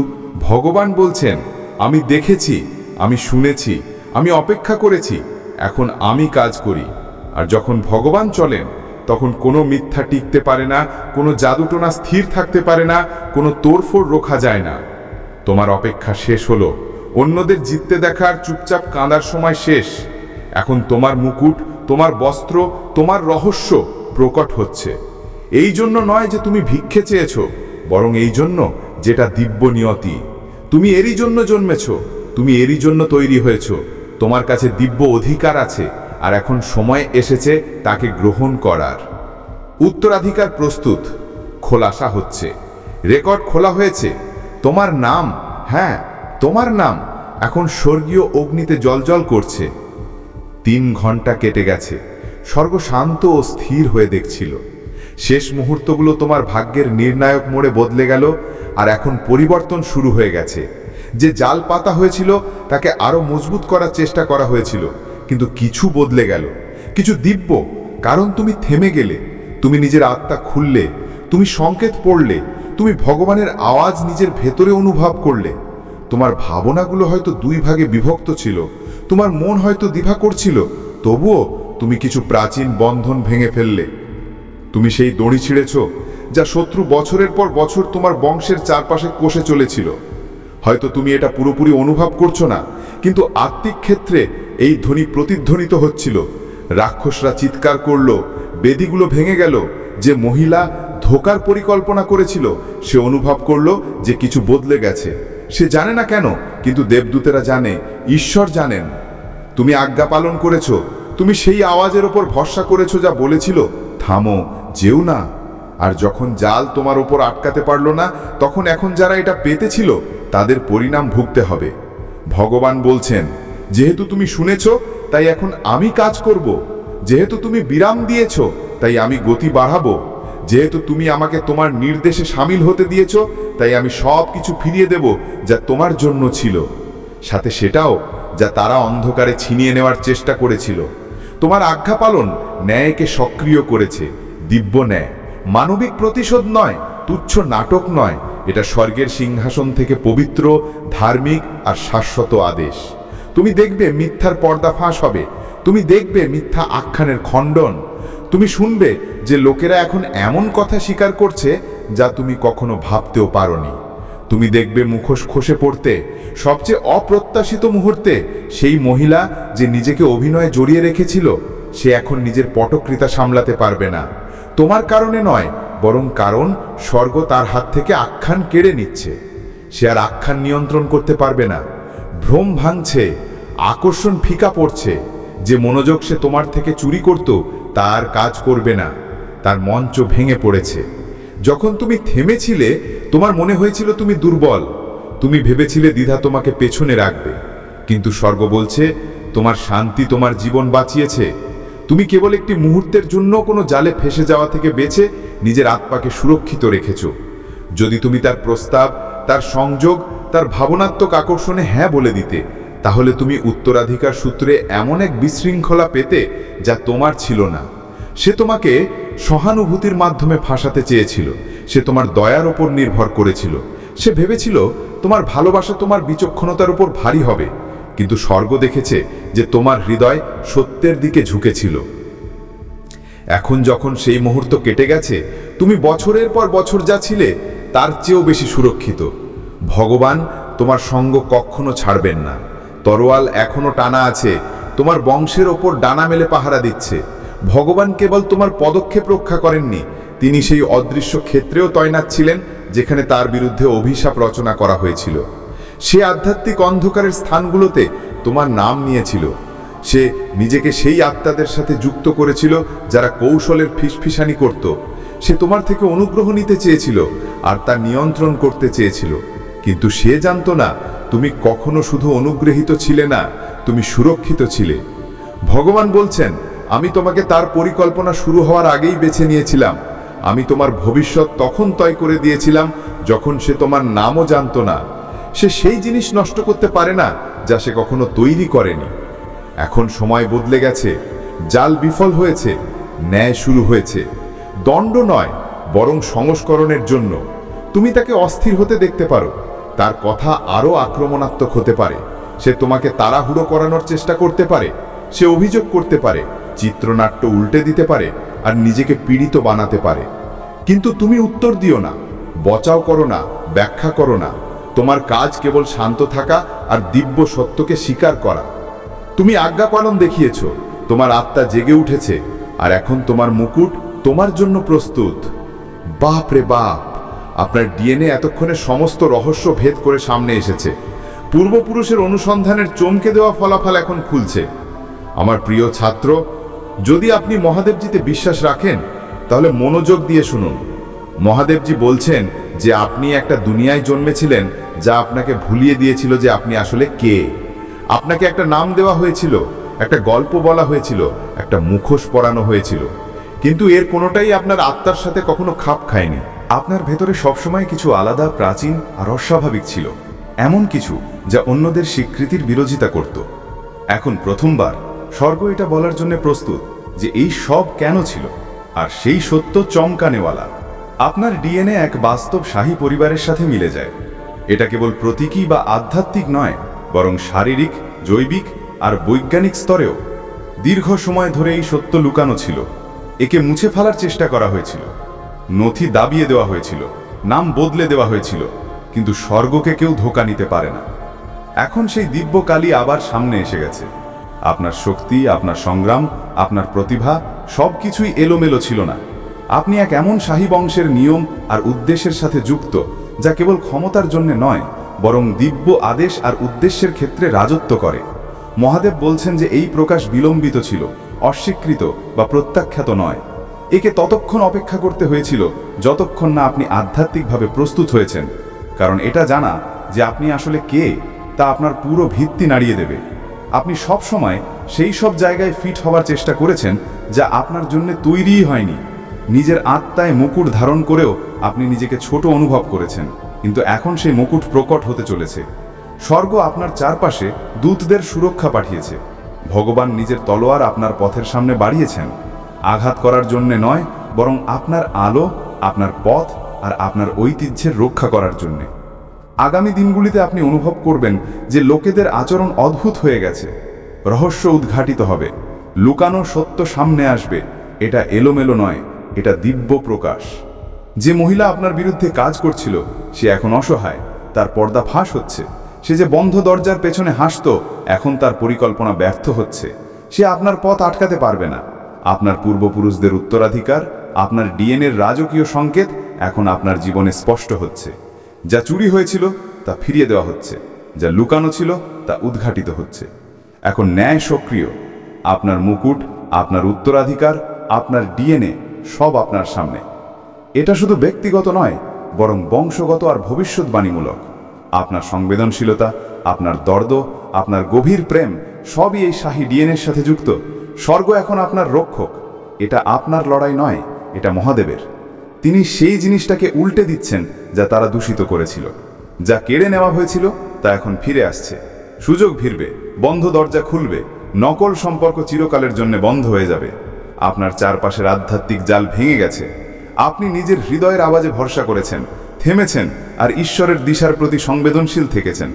ভগবান বলছেন, আমি দেখেছি, আমি শুনেছি, আমি অপেক্ষা করেছি, এখন আমি কাজ করি। আর যখন ভগবান চলেন তখন কোনো মিথ্যা টিকতে পারে না, কোনো জাদুটোনা স্থির থাকতে পারে না, কোনো তোড়ফোড় রোখা যায় না। তোমার অপেক্ষা শেষ হলো। অন্যদের জিততে দেখার চুপচাপ কাঁদার সময় শেষ। এখন তোমার মুকুট, তোমার বস্ত্র, তোমার রহস্য প্রকট হচ্ছে। এই জন্য নয় যে তুমি ভিক্ষে চেয়েছ, বরং এই জন্য যেটা দিব্য নিয়তি। তুমি এরই জন্য জন্মেছ, তুমি এরই জন্য তৈরি হয়েছ। তোমার কাছে দিব্য অধিকার আছে, আর এখন সময় এসেছে তাকে গ্রহণ করার। উত্তরাধিকার প্রস্তুত, খোলাসা হচ্ছে, রেকর্ড খোলা হয়েছে। তোমার নাম, হ্যাঁ তোমার নাম এখন স্বর্গীয় অগ্নিতে জ্বলজ্বল করছে। 3 ঘন্টা কেটে গেছে। স্বর্গ শান্ত ও স্থির হয়ে দেখছিল। শেষ মুহূর্তগুলো তোমার ভাগ্যের নির্ণায়ক মোড়ে বদলে গেল, আর এখন পরিবর্তন শুরু হয়ে গেছে। যে জাল পাতা হয়েছিল তাকে আরো মজবুত করার চেষ্টা করা হয়েছিল, কিন্তু কিছু বদলে গেল, কিছু দিব্য। কারণ তুমি থেমে গেলে, তুমি নিজের আত্মা খুললে, তুমি সংকেত পড়লে, তুমি ভগবানের আওয়াজ নিজের ভেতরে অনুভব করলে। তোমার ভাবনাগুলো হয়তো 2 ভাগে বিভক্ত ছিল, তোমার মন হয়তো দ্বিধা করছিল, তবুও তুমি কিছু প্রাচীন বন্ধন ভেঙে ফেললে। তুমি সেই দড়ি ছিঁড়েছ যা শত্রু বছরের পর বছর তোমার বংশের চারপাশে কষে চলেছিল। হয়তো তুমি এটা পুরোপুরি অনুভব করছো না, কিন্তু আত্মিক ক্ষেত্রে এই ধ্বনি প্রতিধ্বনিত হচ্ছিল। রাক্ষসরা চিৎকার করলো, বেদিগুলো ভেঙে গেল। যে মহিলা ধোকার পরিকল্পনা করেছিল সে অনুভব করলো যে কিছু বদলে গেছে। সে জানে না কেন, কিন্তু দেবদূতেরা জানে, ঈশ্বর জানেন। তুমি আজ্ঞা পালন করেছো, তুমি সেই আওয়াজের ওপর ভরসা করেছো যা বলেছিল, থামো, যেও না। আর যখন জাল তোমার ওপর আটকাতে পারলো না, তখন এখন যারা এটা পেতেছিল তাদের পরিণাম ভুগতে হবে। ভগবান বলছেন, যেহেতু তুমি শুনেছ তাই এখন আমি কাজ করব। যেহেতু তুমি বিরাম দিয়েছ তাই আমি গতি বাড়াবো। যেহেতু তুমি আমাকে তোমার নির্দেশে সামিল হতে দিয়েছ তাই আমি সব কিছু ফিরিয়ে দেব যা তোমার জন্য ছিল, সাথে সেটাও যা তারা অন্ধকারে ছিনিয়ে নেওয়ার চেষ্টা করেছিল। তোমার আজ্ঞা পালন ন্যায়কে সক্রিয় করেছে, দিব্য ন্যায়, মানবিক প্রতিশোধ নয়, তুচ্ছ নাটক নয়। এটা স্বর্গের সিংহাসন থেকে পবিত্র, ধার্মিক আর শাশ্বত আদেশ। তুমি দেখবে মিথ্যার পর্দা ফাঁস হবে, তুমি দেখবে মিথ্যা আখ্যানের খণ্ডন। তুমি শুনবে যে লোকেরা এখন এমন কথা স্বীকার করছে যা তুমি কখনো ভাবতেও পারোনি। তুমি দেখবে মুখোশ খসে পড়তে। সবচেয়ে অপ্রত্যাশিত মুহূর্তে সেই মহিলা যে নিজেকে অভিনয়ে জড়িয়ে রেখেছিল, সে এখন নিজের পটকৃতা সামলাতে পারবে না। তোমার কারণে নয়, বরং কারণ স্বর্গ তার হাত থেকে আখ্যান কেড়ে নিচ্ছে। সে আর আখ্যান নিয়ন্ত্রণ করতে পারবে না। ভ্রম ভাঙছে, আকর্ষণ ফিকা পড়ছে। যে মনোযোগ সে তোমার থেকে চুরি করত, তার কাজ করবে না। তার মঞ্চ ভেঙে পড়েছে। যখন তুমি থেমেছিলে, তোমার মনে হয়েছিল তুমি দুর্বল। তুমি ভেবেছিলে দ্বিধা তোমাকে পেছনে রাখবে, কিন্তু স্বর্গ বলছে তোমার শান্তি তোমার জীবন বাঁচিয়েছে। তুমি কেবল একটি মুহূর্তের জন্য কোনো জালে ফেসে যাওয়া থেকে বেঁচে নিজের আত্মাকে সুরক্ষিত রেখেছ। যদি তুমি তার প্রস্তাব, তার সংযোগ, তার ভাবনাত্মক আকর্ষণে হ্যাঁ বলে দিতে, তাহলে তুমি উত্তরাধিকার সূত্রে এমন এক বিশৃঙ্খলা পেতে যা তোমার ছিল না। সে তোমাকে সহানুভূতির মাধ্যমে ফাঁসাতে চেয়েছিল। সে তোমার দয়ার ওপর নির্ভর করেছিল। সে ভেবেছিল তোমার ভালোবাসা তোমার বিচক্ষণতার উপর ভারী হবে, কিন্তু স্বর্গ দেখেছে যে তোমার হৃদয় সত্যের দিকে ঝুঁকেছিল। এখন যখন সেই মুহূর্ত কেটে গেছে, তুমি বছরের পর বছর যা ছিলে তার চেয়েও বেশি সুরক্ষিত। ভগবান তোমার সঙ্গ কখনো ছাড়বেন না। তরোয়াল এখনো টানা আছে, তোমার বংশের ওপর ডানা মেলে পাহারা দিচ্ছে। ভগবান কেবল তোমার পদক্ষেপ রক্ষা করেননি, তিনি সেই অদৃশ্য ক্ষেত্রেও তৈনাত ছিলেন যেখানে তার বিরুদ্ধে অভিশাপ রচনা করা হয়েছিল। সে আধ্যাত্মিক অন্ধকারের স্থানগুলোতে তোমার নাম নিয়েছিল। সে নিজেকে সেই আত্মাদের সাথে যুক্ত করেছিল যারা কৌশলের ফিসফিসানি করত। সে তোমার থেকে অনুগ্রহ নিতে চেয়েছিল আর তা নিয়ন্ত্রণ করতে চেয়েছিল, কিন্তু সে জানতো না তুমি কখনো শুধু অনুগ্রহীত ছিলে না, তুমি সুরক্ষিত ছিলে। ভগবান বলছেন, আমি তোমাকে তার পরিকল্পনা শুরু হওয়ার আগেই বেছে নিয়েছিলাম। আমি তোমার ভবিষ্যৎ তখন তয় করে দিয়েছিলাম যখন সে তোমার নামও জানতো না। সে সেই জিনিস নষ্ট করতে পারে না যা সে কখনো তৈরি করেনি। এখন সময় বদলে গেছে, জাল বিফল হয়েছে, ন্যায় শুরু হয়েছে। দণ্ড নয়, বরং সংস্করণের জন্য। তুমি তাকে অস্থির হতে দেখতে পারো, তার কথা আরও আক্রমণাত্মক হতে পারে। সে তোমাকে তাড়াহুড়ো করানোর চেষ্টা করতে পারে, সে অভিযোগ করতে পারে, চিত্রনাট্য উল্টে দিতে পারে আর নিজেকে পীড়িত বানাতে পারে। কিন্তু তুমি উত্তর দিও না, বচাও করো না, ব্যাখ্যা করো না। তোমার কাজ কেবল শান্ত থাকা আর দিব্য সত্যকে স্বীকার করা। তুমি আজ্ঞা পালন দেখিয়েছ, তোমার আত্মা জেগে উঠেছে, আর এখন তোমার মুকুট তোমার জন্য প্রস্তুত। বাপ রে বাপ, আপনার ডিএনএ এতক্ষণে সমস্ত রহস্য ভেদ করে সামনে এসেছে। পূর্বপুরুষের অনুসন্ধানের চমকে দেওয়া ফলাফল এখন খুলছে। আমার প্রিয় ছাত্র, যদি আপনি মহাদেবজিতে বিশ্বাস রাখেন, তাহলে মনোযোগ দিয়ে শুনুন। মহাদেবজি বলছেন যে আপনি একটা দুনিয়ায় জন্মেছিলেন যা আপনাকে ভুলিয়ে দিয়েছিল যে আপনি আসলে কে। আপনাকে একটা নাম দেওয়া হয়েছিল, একটা গল্প বলা হয়েছিল, একটা মুখোশ পরানো হয়েছিল, কিন্তু এর কোনোটাই আপনার আত্মার সাথে কখনো খাপ খায়নি। আপনার ভেতরে সবসময় কিছু আলাদা, প্রাচীন আর অস্বাভাবিক ছিল, এমন কিছু যা অন্যদের স্বীকৃতির বিরোধিতা করত। এখন প্রথমবার স্বর্গ এটা বলার জন্য প্রস্তুত যে এই সব কেন ছিল, আর সেই সত্য চমকানেওয়ালা। আপনার ডিএনএ এক বাস্তব শাহী পরিবারের সাথে মিলে যায়। এটা কেবল প্রতীকী বা আধ্যাত্মিক নয়, বরং শারীরিক, জৈবিক আর বৈজ্ঞানিক স্তরেও। দীর্ঘ সময় ধরে এই সত্য লুকানো ছিল। একে মুছে ফেলার চেষ্টা করা হয়েছিল, নথি দাবিয়ে দেওয়া হয়েছিল, নাম বদলে দেওয়া হয়েছিল, কিন্তু স্বর্গকে কেউ ধোঁকা নিতে পারে না। এখন সেই দিব্য কালী আবার সামনে এসে গেছে। আপনার শক্তি, আপনার সংগ্রাম, আপনার প্রতিভা সবকিছুই এলোমেলো ছিল না। আপনি এক এমন শাহী বংশের নিয়ম আর উদ্দেশ্যের সাথে যুক্ত যা কেবল ক্ষমতার জন্য নয়, বরং দিব্য আদেশ আর উদ্দেশ্যের ক্ষেত্রে রাজত্ব করে। মহাদেব বলছেন যে এই প্রকাশ বিলম্বিত ছিল, অস্বীকৃত বা প্রত্যাখ্যাত নয়। একে ততক্ষণ অপেক্ষা করতে হয়েছিল যতক্ষণ না আপনি আধ্যাত্মিকভাবে প্রস্তুত হয়েছেন, কারণ এটা জানা যে আপনি আসলে কে তা আপনার পুরো ভিত্তি নাড়িয়ে দেবে। আপনি সব সময় সেই সব জায়গায় ফিট হওয়ার চেষ্টা করেছেন যা আপনার জন্য তৈরিই হয়নি। নিজের আত্মায় মুকুট ধারণ করেও আপনি নিজেকে ছোট অনুভব করেছেন, কিন্তু এখন সেই মুকুট প্রকট হতে চলেছে। স্বর্গ আপনার চারপাশে দূতদের সুরক্ষা পাঠিয়েছে। ভগবান নিজের তলোয়ার আপনার পথের সামনে বাড়িয়েছেন, আঘাত করার জন্য নয়, বরং আপনার আলো, আপনার পথ আর আপনার ঐতিহ্যের রক্ষা করার জন্য। আগামী দিনগুলিতে আপনি অনুভব করবেন যে লোকেদের আচরণ অদ্ভুত হয়ে গেছে। রহস্য উদ্ঘাটিত হবে, লুকানো সত্য সামনে আসবে। এটা এলোমেলো নয়, এটা দিব্য প্রকাশ। যে মহিলা আপনার বিরুদ্ধে কাজ করছিল সে এখন অসহায়, তার পর্দা ফাঁস হচ্ছে। সে যে বন্ধ দরজার পেছনে হাসত, এখন তার পরিকল্পনা ব্যর্থ হচ্ছে। সে আপনার পথ আটকাতে পারবে না। আপনার পূর্বপুরুষদের উত্তরাধিকার, আপনার ডিএনএর রাজকীয় সংকেত এখন আপনার জীবনে স্পষ্ট হচ্ছে। যা চুরি হয়েছিল তা ফিরিয়ে দেওয়া হচ্ছে, যা লুকানো ছিল তা উদ্ঘাটিত হচ্ছে। এখন ন্যায় সক্রিয়। আপনার মুকুট, আপনার উত্তরাধিকার, আপনার ডিএনএ সব আপনার সামনে। এটা শুধু ব্যক্তিগত নয়, বরং বংশগত আর ভবিষ্যৎবাণীমূলক। আপনার সংবেদনশীলতা, আপনার দর্দ, আপনার গভীর প্রেম সবই এই শাহী ডিএনএর সাথে যুক্ত। স্বর্গ এখন আপনার রক্ষক। এটা আপনার লড়াই নয়, এটা মহাদেবের। তিনি সেই জিনিসটাকে উল্টে দিচ্ছেন যা তারা দূষিত করেছিল। যা কেড়ে নেওয়া হয়েছিল তা এখন ফিরে আসছে। সুযোগ ফিরবে, বন্ধ দরজা খুলবে, নকল সম্পর্ক চিরকালের জন্য বন্ধ হয়ে যাবে। আপনার চারপাশের আধ্যাত্মিক জাল ভেঙে গেছে। আপনি নিজের হৃদয়ের আওয়াজে ভরসা করেছেন, থেমেছেন আর ঈশ্বরের দিশার প্রতি সংবেদনশীল থেকেছেন।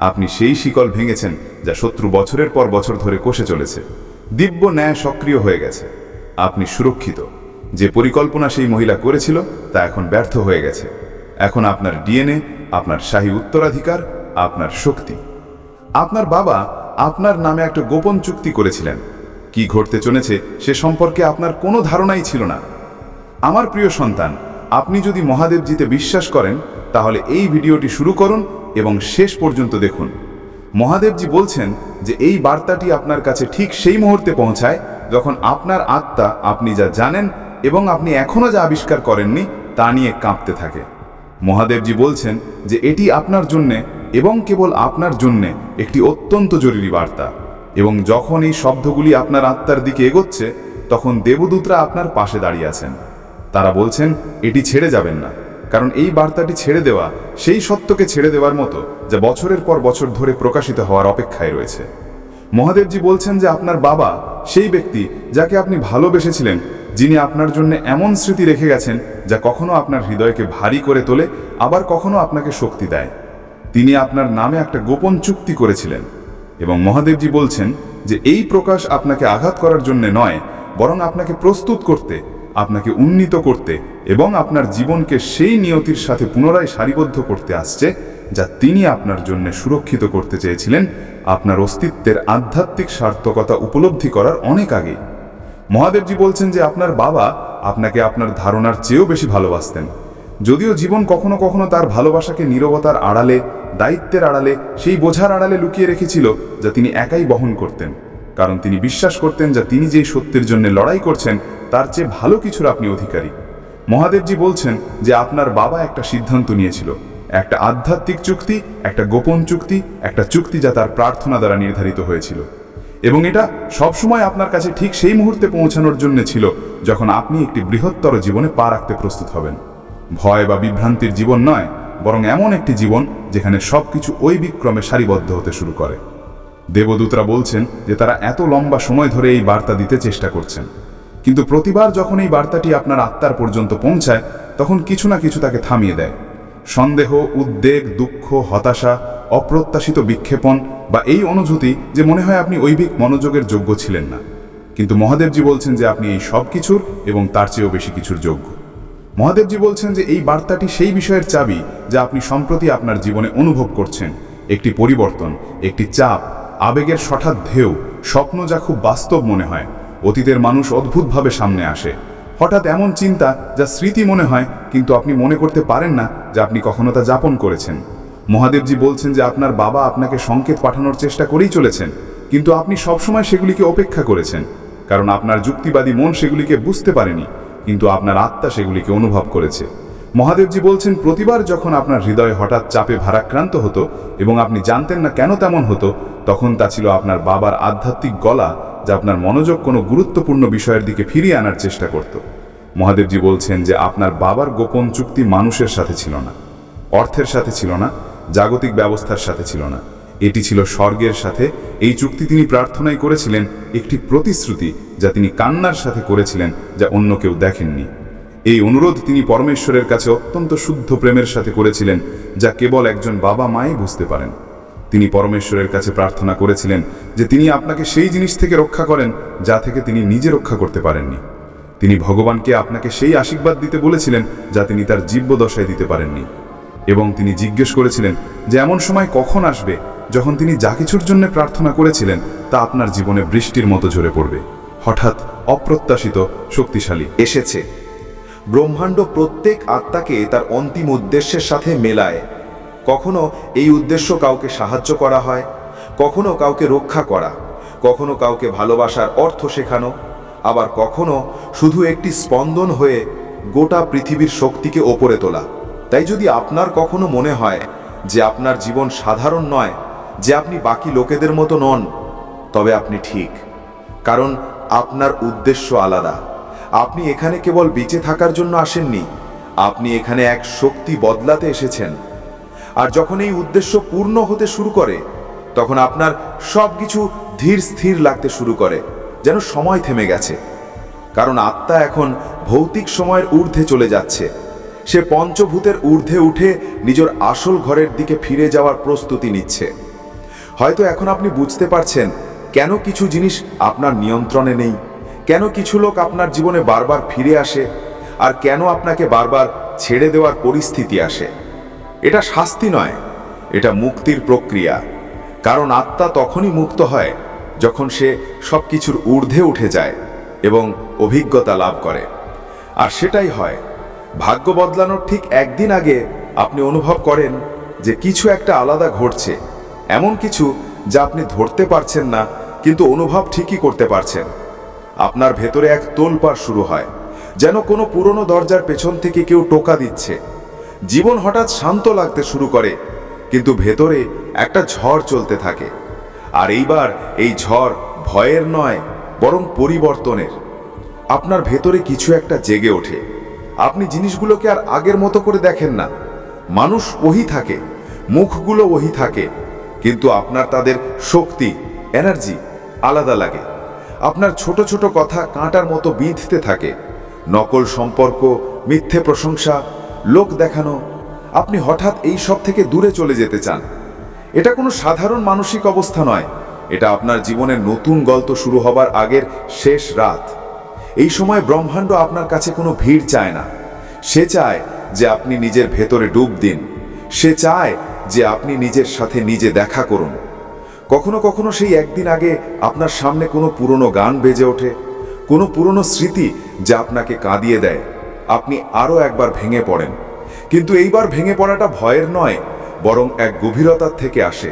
আপনি সেই শিকল ভেঙেছেন যা শত্রু বছরের পর বছর ধরে কষে চলেছে। দিব্য ন্যায় সক্রিয় হয়ে গেছে। আপনি সুরক্ষিত। যে পরিকল্পনা সেই মহিলা করেছিল তা এখন ব্যর্থ হয়ে গেছে। এখন আপনার ডিএনএ, আপনার শাহী উত্তরাধিকার, আপনার শক্তি। আপনার বাবা আপনার নামে একটা গোপন চুক্তি করেছিলেন। কি ঘটতে চলেছে সে সম্পর্কে আপনার কোনো ধারণাই ছিল না। আমার প্রিয় সন্তান, আপনি যদি মহাদেবজিতে বিশ্বাস করেন তাহলে এই ভিডিওটি শুরু করুন এবং শেষ পর্যন্ত দেখুন। মহাদেবজি বলছেন যে এই বার্তাটি আপনার কাছে ঠিক সেই মুহূর্তে পৌঁছায় যখন আপনার আত্মা আপনি যা জানেন এবং আপনি এখনও যা আবিষ্কার করেননি তা নিয়ে কাঁপতে থাকে। মহাদেবজি বলছেন যে এটি আপনার জন্যে এবং কেবল আপনার জন্যে একটি অত্যন্ত জরুরি বার্তা। এবং যখন এই শব্দগুলি আপনার আত্মার দিকে এগোচ্ছে তখন দেবদূতরা আপনার পাশে দাঁড়িয়ে আছেন। তারা বলছেন এটি ছেড়ে যাবেন না, কারণ এই বার্তাটি ছেড়ে দেওয়া সেই সত্যকে ছেড়ে দেওয়ার মতো যা বছরের পর বছর ধরে প্রকাশিত হওয়ার অপেক্ষায় রয়েছে। মহাদেবজি বলছেন যে আপনার বাবা সেই ব্যক্তি যাকে আপনি ভালোবেসেছিলেন, যিনি আপনার জন্য এমন স্মৃতি রেখে গেছেন যা কখনো আপনার হৃদয়কে ভারী করে তোলে, আবার কখনো আপনাকে শক্তি দেয়। তিনি আপনার নামে একটা গোপন চুক্তি করেছিলেন এবং মহাদেবজি বলছেন যে এই প্রকাশ আপনাকে আঘাত করার জন্য নয়, বরং আপনাকে প্রস্তুত করতে, আপনাকে উন্নীত করতে এবং আপনার জীবনকে সেই নিয়তির সাথে পুনরায় সারিবদ্ধ করতে আসছে যা তিনি আপনার জন্য সুরক্ষিত করতে চেয়েছিলেন আপনার অস্তিত্বের আধ্যাত্মিক সার্থকতা উপলব্ধি করার অনেক আগে। মহাদেবজি বলছেন যে আপনার বাবা আপনাকে আপনার ধারণার চেয়েও বেশি ভালোবাসতেন। যদিও জীবন কখনো কখনো তার ভালোবাসাকে নীরবতার আড়ালে, দায়িত্বের আড়ালে, সেই বোঝার আড়ালে লুকিয়ে রেখেছিল যা তিনি একাই বহন করতেন, কারণ তিনি বিশ্বাস করতেন যা তিনি যেই সত্যের জন্য লড়াই করছেন তার চেয়ে ভালো কিছুর আপনি অধিকারী। মহাদেবজি বলছেন যে আপনার বাবা একটা সিদ্ধান্ত নিয়েছিল, একটা আধ্যাত্মিক চুক্তি, একটা গোপন চুক্তি, একটা চুক্তি যা তার প্রার্থনা দ্বারা নির্ধারিত হয়েছিল। এবং এটা সবসময় আপনার কাছে ঠিক সেই মুহূর্তে পৌঁছানোর জন্য ছিল যখন আপনি একটি বৃহত্তর জীবনে পা রাখতে প্রস্তুত হবেন। ভয় বা বিভ্রান্তির জীবন নয়, বরং এমন একটি জীবন যেখানে সবকিছু ওই বিক্রমে সারিবদ্ধ হতে শুরু করে। দেবদূতরা বলছেন যে তারা এত লম্বা সময় ধরে এই বার্তা দিতে চেষ্টা করছেন, কিন্তু প্রতিবার যখন এই বার্তাটি আপনার আত্মার পর্যন্ত পৌঁছায় তখন কিছু না কিছু তাকে থামিয়ে দেয়। সন্দেহ, উদ্বেগ, দুঃখ, হতাশা, অপ্রত্যাশিত বিক্ষেপণ বা এই অনুভূতি যে মনে হয় আপনি ঐবিক মনোযোগের যোগ্য ছিলেন না। কিন্তু মহাদেবজি বলছেন যে আপনি এই সব কিছুর এবং তার চেয়েও বেশি কিছুর যোগ্য। মহাদেবজি বলছেন যে এই বার্তাটি সেই বিষয়ের চাবি যা আপনি সম্প্রতি আপনার জীবনে অনুভব করছেন, একটি পরিবর্তন, একটি চাপ, আবেগের হঠাৎ ঢেউ, স্বপ্ন যা খুব বাস্তব মনে হয়। অতীতের মানুষ অদ্ভুতভাবে সামনে আসে, হঠাৎ এমন চিন্তা যা স্মৃতি মনে হয় কিন্তু আপনি মনে করতে পারেন না যে আপনি কখনো তা যাপন করেছেন। মহাদেবজি বলছেন যে আপনার বাবা আপনাকে সংকেত পাঠানোর চেষ্টা করেই চলেছেন, কিন্তু আপনি সবসময় সেগুলিকে অপেক্ষা করেছেন, কারণ আপনার যুক্তিবাদী মন সেগুলিকে বুঝতে পারেনি, কিন্তু আপনার আত্মা সেগুলিকে অনুভব করেছে। মহাদেবজি বলছেন প্রতিবার যখন আপনার হৃদয় হঠাৎ চাপে ভারাক্রান্ত হতো এবং আপনি জানতেন না কেন তেমন হতো, তখন তা ছিল আপনার বাবার আধ্যাত্মিক গলা যা আপনার মনোযোগ কোনো গুরুত্বপূর্ণ বিষয়ের দিকে ফিরিয়ে আনার চেষ্টা করত। মহাদেবজি বলছেন যে আপনার বাবার গোপন চুক্তি মানুষের সাথে ছিল না, অর্থের সাথে ছিল না, জাগতিক ব্যবস্থার সাথে ছিল না, এটি ছিল স্বর্গের সাথে। এই চুক্তি তিনি প্রার্থনায় করেছিলেন, একটি প্রতিশ্রুতি যা তিনি কান্নার সাথে করেছিলেন, যা অন্য কেউ দেখেননি। এই অনুরোধ তিনি পরমেশ্বরের কাছে অত্যন্ত শুদ্ধ প্রেমের সাথে করেছিলেন, যা কেবল একজন বাবা মাই বুঝতে পারেন। তিনি পরমেশ্বরের কাছে প্রার্থনা করেছিলেন যে তিনি আপনাকে সেই জিনিস থেকে রক্ষা করেন যা থেকে তিনি নিজে রক্ষা করতে পারেননি। তিনি ভগবানকে আপনাকে সেই আশীর্বাদ দিতে বলেছিলেন যা তিনি তার জীবদ্দশায় দিতে পারেননি। এবং তিনি জিজ্ঞেস করেছিলেন যে এমন সময় কখন আসবে যখন তিনি যা কিছুর জন্য প্রার্থনা করেছিলেন তা আপনার জীবনে বৃষ্টির মতো ঝরে পড়বে, হঠাৎ, অপ্রত্যাশিত, শক্তিশালী। এসেছে। ব্রহ্মাণ্ড প্রত্যেক আত্মাকে তার অন্তিম উদ্দেশ্যের সাথে মেলায়। কখনো এই উদ্দেশ্য কাউকে সাহায্য করা হয়, কখনো কাউকে রক্ষা করা, কখনো কাউকে ভালোবাসার অর্থ শেখানো, আবার কখনো শুধু একটি স্পন্দন হয়ে গোটা পৃথিবীর শক্তিকে ওপরে তোলা। তাই যদি আপনার কখনো মনে হয় যে আপনার জীবন সাধারণ নয়, যে আপনি বাকি লোকেদের মতো নন, তবে আপনি ঠিক, কারণ আপনার উদ্দেশ্য আলাদা। আপনি এখানে কেবল বেঁচে থাকার জন্য আসেননি, আপনি এখানে এক শক্তি বদলাতে এসেছেন। আর যখন এই উদ্দেশ্য পূর্ণ হতে শুরু করে, তখন আপনার সব কিছু ধীর স্থির লাগতে শুরু করে, যেন সময় থেমে গেছে। কারণ আত্মা এখন ভৌতিক সময়ের ঊর্ধ্বে চলে যাচ্ছে। সে পঞ্চভূতের ঊর্ধ্বে উঠে নিজের আসল ঘরের দিকে ফিরে যাওয়ার প্রস্তুতি নিচ্ছে। হয়তো এখন আপনি বুঝতে পারছেন কেন কিছু জিনিস আপনার নিয়ন্ত্রণে নেই, কেন কিছু লোক আপনার জীবনে বারবার ফিরে আসে, আর কেন আপনাকে বারবার ছেড়ে দেওয়ার পরিস্থিতি আসে। এটা শাস্তি নয়, এটা মুক্তির প্রক্রিয়া। কারণ আত্মা তখনই মুক্ত হয় যখন সে সব কিছুর ঊর্ধ্বে উঠে যায় এবং অভিজ্ঞতা লাভ করে। আর সেটাই হয়। ভাগ্য বদলানোর ঠিক একদিন আগে আপনি অনুভব করেন যে কিছু একটা আলাদা ঘটছে, এমন কিছু যা আপনি ধরতে পারছেন না, কিন্তু অনুভব ঠিকই করতে পারছেন। আপনার ভেতরে এক তোলপাড় শুরু হয়, যেন কোনো পুরনো দরজার পেছন থেকে কেউ টোকা দিচ্ছে। জীবন হঠাৎ শান্ত লাগতে শুরু করে, কিন্তু ভেতরে একটা ঝড় চলতে থাকে। আর এইবার এই ঝড় ভয়ের নয়, বরং পরিবর্তনের। আপনার ভেতরে কিছু একটা জেগে ওঠে। আপনি জিনিসগুলোকে আর আগের মতো করে দেখেন না। মানুষ ওহি থাকে, মুখগুলো ওহি থাকে, কিন্তু আপনার তাদের শক্তি, এনার্জি আলাদা লাগে। আপনার ছোট ছোট কথা কাঁটার মতো বিঁধতে থাকে। নকল সম্পর্ক, মিথ্যে প্রশংসা, লোক দেখানো। আপনি হঠাৎ এই সব থেকে দূরে চলে যেতে চান। এটা কোনো সাধারণ মানসিক অবস্থা নয়, এটা আপনার জীবনের নতুন গল্প শুরু হবার আগের শেষ রাত। এই সময় ব্রহ্মাণ্ড আপনার কাছে কোনো ভিড় চায় না। সে চায় যে আপনি নিজের ভেতরে ডুব দিন। সে চায় যে আপনি নিজের সাথে নিজে দেখা করুন। কখনো কখনো সেই একদিন আগে আপনার সামনে কোনো পুরনো গান বেজে ওঠে, কোনো পুরনো স্মৃতি যা আপনাকে কাঁদিয়ে দেয়। আপনি আরও একবার ভেঙে পড়েন, কিন্তু এইবার ভেঙে পড়াটা ভয়ের নয়, বরং এক গভীরতার থেকে আসে।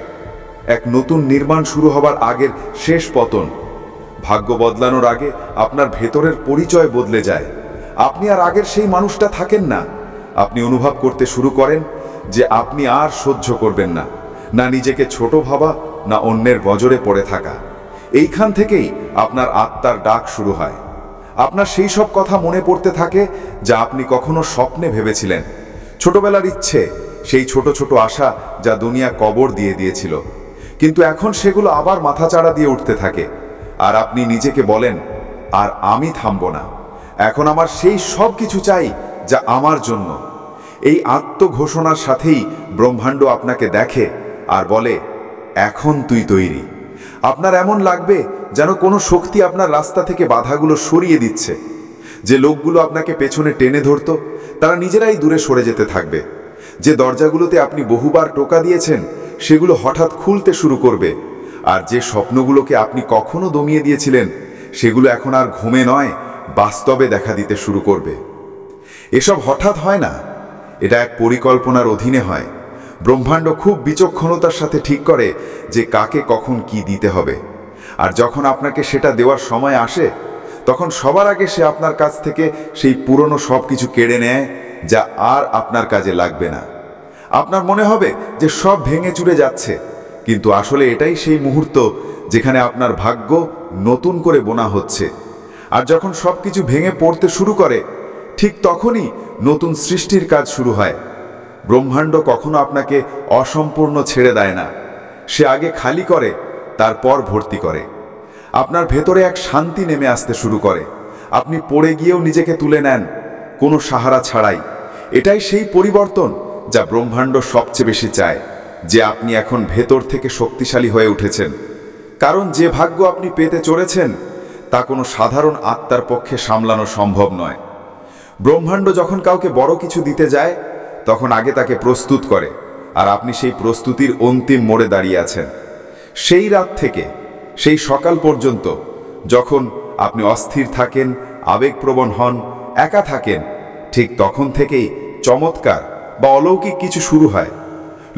এক নতুন নির্মাণ শুরু হবার আগের শেষ পতন। ভাগ্য বদলানোর আগে আপনার ভেতরের পরিচয় বদলে যায়। আপনি আর আগের সেই মানুষটা থাকেন না। আপনি অনুভব করতে শুরু করেন যে আপনি আর সহ্য করবেন না, না নিজেকে ছোট ভাবা, না অন্যের বজরে পড়ে থাকা। এইখান থেকেই আপনার আত্মার ডাক শুরু হয়। আপনার সেই সব কথা মনে পড়তে থাকে যা আপনি কখনো স্বপ্নে ভেবেছিলেন। ছোটবেলার ইচ্ছে, সেই ছোট ছোট আশা যা দুনিয়া কবর দিয়ে দিয়েছিল, কিন্তু এখন সেগুলো আবার মাথাচাড়া দিয়ে উঠতে থাকে। আর আপনি নিজেকে বলেন, আর আমি থামব না। এখন আমার সেই সব কিছু চাই যা আমার জন্য। এই আত্মঘোষণার সাথেই ব্রহ্মাণ্ড আপনাকে দেখে আর বলে, এখন তুই তৈরি। আপনার এমন লাগবে যেন কোনো শক্তি আপনার রাস্তা থেকে বাধাগুলো সরিয়ে দিচ্ছে। যে লোকগুলো আপনাকে পেছনে টেনে ধরত, তারা নিজেরাই দূরে সরে যেতে থাকবে। যে দরজাগুলোতে আপনি বহুবার টোকা দিয়েছেন, সেগুলো হঠাৎ খুলতে শুরু করবে। আর যে স্বপ্নগুলোকে আপনি কখনো দমিয়ে দিয়েছিলেন, সেগুলো এখন আর ঘুমে নয়, বাস্তবে দেখা দিতে শুরু করবে। এসব হঠাৎ হয় না, এটা এক পরিকল্পনার অধীনে হয়। ব্রহ্মাণ্ড খুব বিচক্ষণতার সাথে ঠিক করে যে কাকে কখন কি দিতে হবে। আর যখন আপনাকে সেটা দেওয়ার সময় আসে, তখন সবার আগে সে আপনার কাছ থেকে সেই পুরনো সব কিছু কেড়ে নেয় যা আর আপনার কাজে লাগবে না। আপনার মনে হবে যে সব ভেঙে চুরে যাচ্ছে, কিন্তু আসলে এটাই সেই মুহূর্ত যেখানে আপনার ভাগ্য নতুন করে বোনা হচ্ছে। আর যখন সব কিছু ভেঙে পড়তে শুরু করে, ঠিক তখনই নতুন সৃষ্টির কাজ শুরু হয়। ব্রহ্মাণ্ড কখনো আপনাকে অসম্পূর্ণ ছেড়ে দেয় না। সে আগে খালি করে, তারপর ভর্তি করে। আপনার ভেতরে এক শান্তি নেমে আসতে শুরু করে। আপনি পড়ে গিয়েও নিজেকে তুলে নেন, কোনো সাহারা ছাড়াই। এটাই সেই পরিবর্তন যা ব্রহ্মাণ্ড সবচেয়ে বেশি চায়। যে আপনি এখন ভেতর থেকে শক্তিশালী হয়ে উঠেছেন, কারণ যে ভাগ্য আপনি পেতে চলেছেন তা কোনো সাধারণ আত্মার পক্ষে সামলানো সম্ভব নয়। ব্রহ্মাণ্ড যখন কাউকে বড় কিছু দিতে যায় তখন আগে তাকে প্রস্তুত করে, আর আপনি সেই প্রস্তুতির অন্তিম মোড়ে দাঁড়িয়ে আছেন। সেই রাত থেকে সেই সকাল পর্যন্ত যখন আপনি অস্থির থাকেন, আবেগপ্রবণ হন, একা থাকেন, ঠিক তখন থেকেই চমৎকার বা অলৌকিক কিছু শুরু হয়।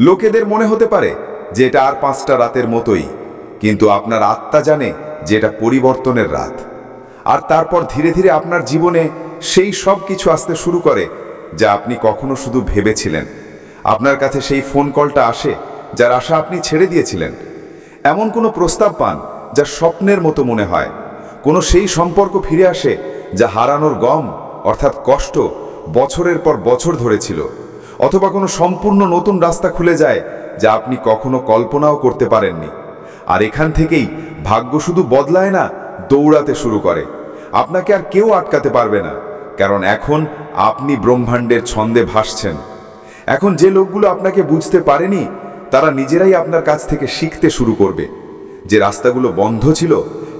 লোকেদের মনে হতে পারে যে এটা আর 5টা রাতের মতোই, কিন্তু আপনার আত্মা জানে যে এটা পরিবর্তনের রাত। আর তারপর ধীরে ধীরে আপনার জীবনে সেই সব কিছু আসতে শুরু করে যা আপনি কখনো শুধু ভেবেছিলেন। আপনার কাছে সেই ফোন কলটা আসে যার আশা আপনি ছেড়ে দিয়েছিলেন। এমন কোনো প্রস্তাব পান যা স্বপ্নের মতো মনে হয়। কোনো সেই সম্পর্ক ফিরে আসে যা হারানোর গম অর্থাৎ কষ্ট বছরের পর বছর ধরেছিল। অথবা কোনো সম্পূর্ণ নতুন রাস্তা খুলে যায় যা আপনি কখনো কল্পনাও করতে পারেননি। আর এখান থেকেই ভাগ্য শুধু বদলায় না, দৌড়াতে শুরু করে। আপনাকে আর কেউ আটকাতে পারবে না, কারণ এখন আপনি ব্রহ্মাণ্ডের ছন্দে ভাসছেন। এখন যে লোকগুলো আপনাকে বুঝতে পারেনি তারা নিজেরাই আপনার কাছ থেকে শিখতে শুরু করবে। যে রাস্তাগুলো বন্ধ ছিল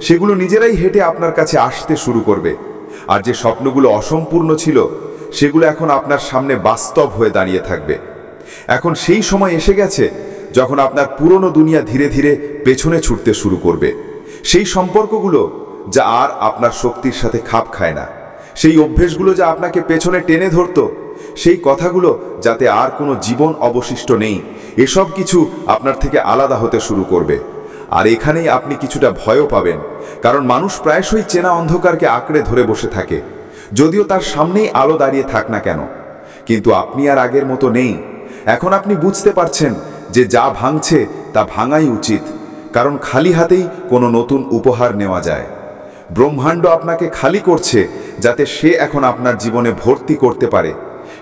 সেগুলো নিজেরাই হেঁটে আপনার কাছে আসতে শুরু করবে। আর যে স্বপ্নগুলো অসম্পূর্ণ ছিল সেগুলো এখন আপনার সামনে বাস্তব হয়ে দাঁড়িয়ে থাকবে। এখন সেই সময় এসে গেছে যখন আপনার পুরনো দুনিয়া ধীরে ধীরে পেছনে ছুটতে শুরু করবে। সেই সম্পর্কগুলো যা আর আপনার শক্তির সাথে খাপ খায় না, সেই অভ্যেসগুলো যা আপনাকে পেছনে টেনে ধরত, সেই কথাগুলো যাতে আর কোনো জীবন অবশিষ্ট নেই, এসব কিছু আপনার থেকে আলাদা হতে শুরু করবে। আর এখানেই আপনি কিছুটা ভয়ও পাবেন, কারণ মানুষ প্রায়শই চেনা অন্ধকারকে আঁকড়ে ধরে বসে থাকে, যদিও তার সামনেই আলো দাঁড়িয়ে থাক না কেন। কিন্তু আপনি আর আগের মতো নেই। এখন আপনি বুঝতে পারছেন যে যা ভাঙছে তা ভাঙাই উচিত, কারণ খালি হাতেই কোনো নতুন উপহার নেওয়া যায়। ব্রহ্মাণ্ড আপনাকে খালি করছে যাতে সে এখন আপনার জীবনে ভর্তি করতে পারে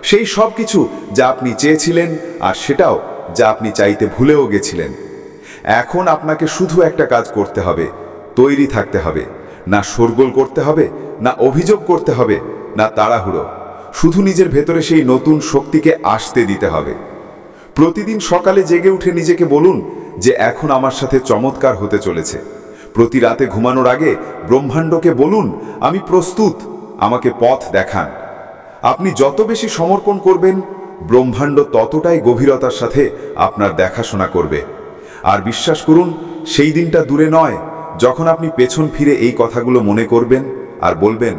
সেই সব কিছু যা আপনি চেয়েছিলেন, আর সেটাও যা আপনি চাইতে ভুলেও গেছিলেন। এখন আপনাকে শুধু একটা কাজ করতে হবে, তৈরি থাকতে হবে। না শোরগোল করতে হবে, না অভিযোগ করতে হবে, না তাড়াহুড়ো। শুধু নিজের ভেতরে সেই নতুন শক্তিকে আসতে দিতে হবে। প্রতিদিন সকালে জেগে উঠে নিজেকে বলুন যে এখন আমার সাথে চমৎকার হতে চলেছে। প্রতি রাতে ঘুমানোর আগে ব্রহ্মাণ্ডকে বলুন, আমি প্রস্তুত, আমাকে পথ দেখান। আপনি যত বেশি সমর্পণ করবেন, ব্রহ্মাণ্ড ততটাই গভীরতার সাথে আপনার দেখাশোনা করবে। আর বিশ্বাস করুন, সেই দিনটা দূরে নয় যখন আপনি পেছন ফিরে এই কথাগুলো মনে করবেন আর বলবেন,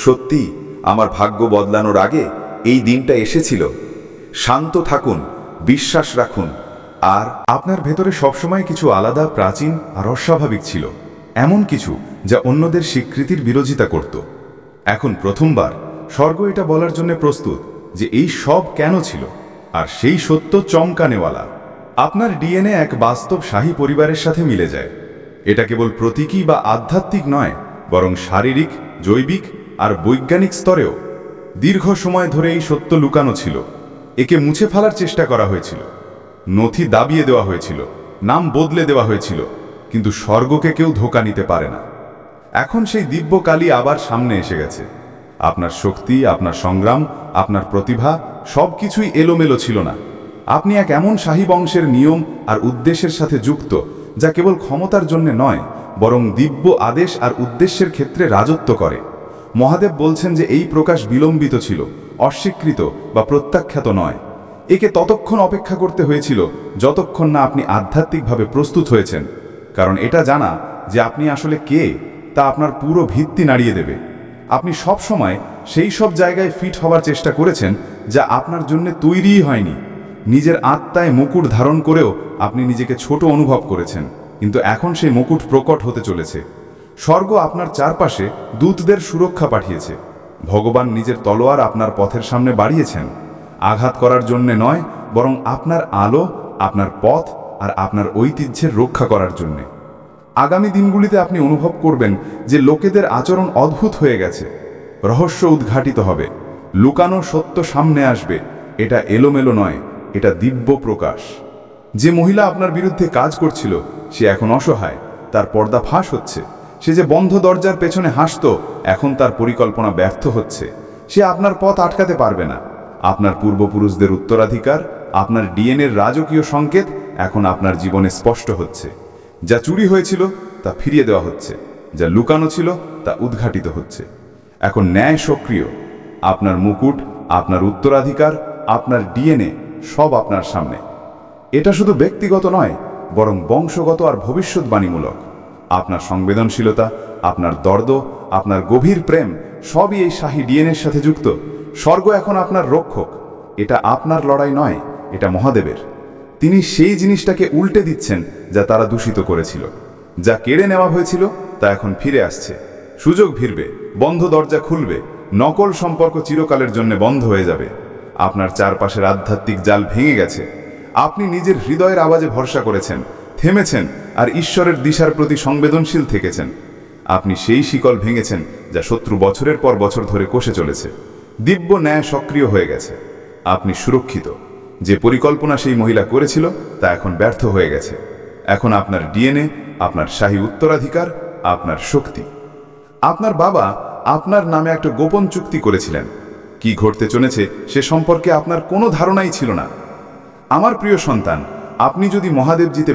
সত্যি আমার ভাগ্য বদলানোর আগে এই দিনটা এসেছিল। শান্ত থাকুন, বিশ্বাস রাখুন, আর আপনার ভেতরে সবসময় কিছু আলাদা, প্রাচীন আর অস্বাভাবিক ছিল, এমন কিছু যা অন্যদের স্বীকৃতির বিরোধিতা করত। এখন প্রথমবার স্বর্গ এটা বলার জন্য প্রস্তুত যে এই সব কেন ছিল, আর সেই সত্য চমকানেওয়ালা। আপনার ডিএনএ এক বাস্তব শাহী পরিবারের সাথে মিলে যায়। এটা কেবল প্রতীকী বা আধ্যাত্মিক নয়, বরং শারীরিক, জৈবিক আর বৈজ্ঞানিক স্তরেও। দীর্ঘ সময় ধরে এই সত্য লুকানো ছিল। একে মুছে ফেলার চেষ্টা করা হয়েছিল, নথি দাবিয়ে দেওয়া হয়েছিল, নাম বদলে দেওয়া হয়েছিল, কিন্তু স্বর্গকে কেউ ধোঁকা নিতে পারে না। এখন সেই দিব্য কালী আবার সামনে এসে গেছে। আপনার শক্তি, আপনার সংগ্রাম, আপনার প্রতিভা সবকিছুই এলোমেলো ছিল না। আপনি এক এমন শাহী বংশের নিয়ম আর উদ্দেশ্যের সাথে যুক্ত যা কেবল ক্ষমতার জন্য নয়, বরং দিব্য আদেশ আর উদ্দেশ্যের ক্ষেত্রে রাজত্ব করে। মহাদেব বলছেন যে এই প্রকাশ বিলম্বিত ছিল, অস্বীকৃত বা প্রত্যাখ্যাত নয়। একে ততক্ষণ অপেক্ষা করতে হয়েছিল যতক্ষণ না আপনি আধ্যাত্মিকভাবে প্রস্তুত হয়েছেন, কারণ এটা জানা যে আপনি আসলে কে তা আপনার পুরো ভিত্তি নাড়িয়ে দেবে। আপনি সব সময় সেই সব জায়গায় ফিট হওয়ার চেষ্টা করেছেন যা আপনার জন্য তৈরিই হয়নি। নিজের আত্মায় মুকুট ধারণ করেও আপনি নিজেকে ছোট অনুভব করেছেন, কিন্তু এখন সেই মুকুট প্রকট হতে চলেছে। স্বর্গ আপনার চারপাশে দূতদের সুরক্ষা পাঠিয়েছে। ভগবান নিজের তলোয়ার আপনার পথের সামনে বাড়িয়েছেন, আঘাত করার জন্য নয়, বরং আপনার আলো, আপনার পথ আর আপনার ঐতিহ্যের রক্ষা করার জন্য। আগামী দিনগুলিতে আপনি অনুভব করবেন যে লোকেদের আচরণ অদ্ভুত হয়ে গেছে। রহস্য উদ্ঘাটিত হবে, লুকানো সত্য সামনে আসবে। এটা এলোমেলো নয়, এটা দিব্য প্রকাশ। যে মহিলা আপনার বিরুদ্ধে কাজ করছিল সে এখন অসহায়, তার পর্দা ফাঁস হচ্ছে। সে যে বন্ধ দরজার পেছনে হাসত, এখন তার পরিকল্পনা ব্যর্থ হচ্ছে। সে আপনার পথ আটকাতে পারবে না। আপনার পূর্বপুরুষদের উত্তরাধিকার, আপনার ডিএনএর রাজকীয় সংকেত এখন আপনার জীবনে স্পষ্ট হচ্ছে। যা চুরি হয়েছিল তা ফিরিয়ে দেওয়া হচ্ছে, যা লুকানো ছিল তা উদ্ঘাটিত হচ্ছে। এখন ন্যায় সক্রিয়। আপনার মুকুট, আপনার উত্তরাধিকার, আপনার ডিএনএ সব আপনার সামনে। এটা শুধু ব্যক্তিগত নয়, বরং বংশগত আর ভবিষ্যৎবাণীমূলক। আপনার সংবেদনশীলতা, আপনার দর্দ, আপনার গভীর প্রেম সবই এই শাহী ডিএনএর সাথে যুক্ত। স্বর্গ এখন আপনার রক্ষক। এটা আপনার লড়াই নয়, এটা মহাদেবের। তিনি সেই জিনিসটাকে উল্টে দিচ্ছেন যা তারা দূষিত করেছিল। যা কেড়ে নেওয়া হয়েছিল তা এখন ফিরে আসছে। সুযোগ ফিরবে, বন্ধ দরজা খুলবে, নকল সম্পর্ক চিরকালের জন্য বন্ধ হয়ে যাবে। আপনার চারপাশের আধ্যাত্মিক জাল ভেঙে গেছে। আপনি নিজের হৃদয়ের আওয়াজে ভরসা করেছেন, থেমেছেন আর ঈশ্বরের দিশার প্রতি সংবেদনশীল থেকেছেন। আপনি সেই শিকল ভেঙেছেন যা শত্রু বছরের পর বছর ধরে কষে চলেছে। দিব্য ন্যায় সক্রিয় হয়ে গেছে। আপনি সুরক্ষিত। যে পরিকল্পনা সেই মহিলা করেছিল তা এখন ব্যর্থ হয়ে গেছে। এখন আপনার ডিএনএ, আপনার শাহী উত্তরাধিকার, আপনার শক্তি। আপনার বাবা আপনার নামে একটা গোপন চুক্তি করেছিলেন। কি ঘটতে চলেছে সে সম্পর্কে আপনার কোনো ধারণাই ছিল না। আমার প্রিয় সন্তান, আপনি যদি মহাদেব জিতে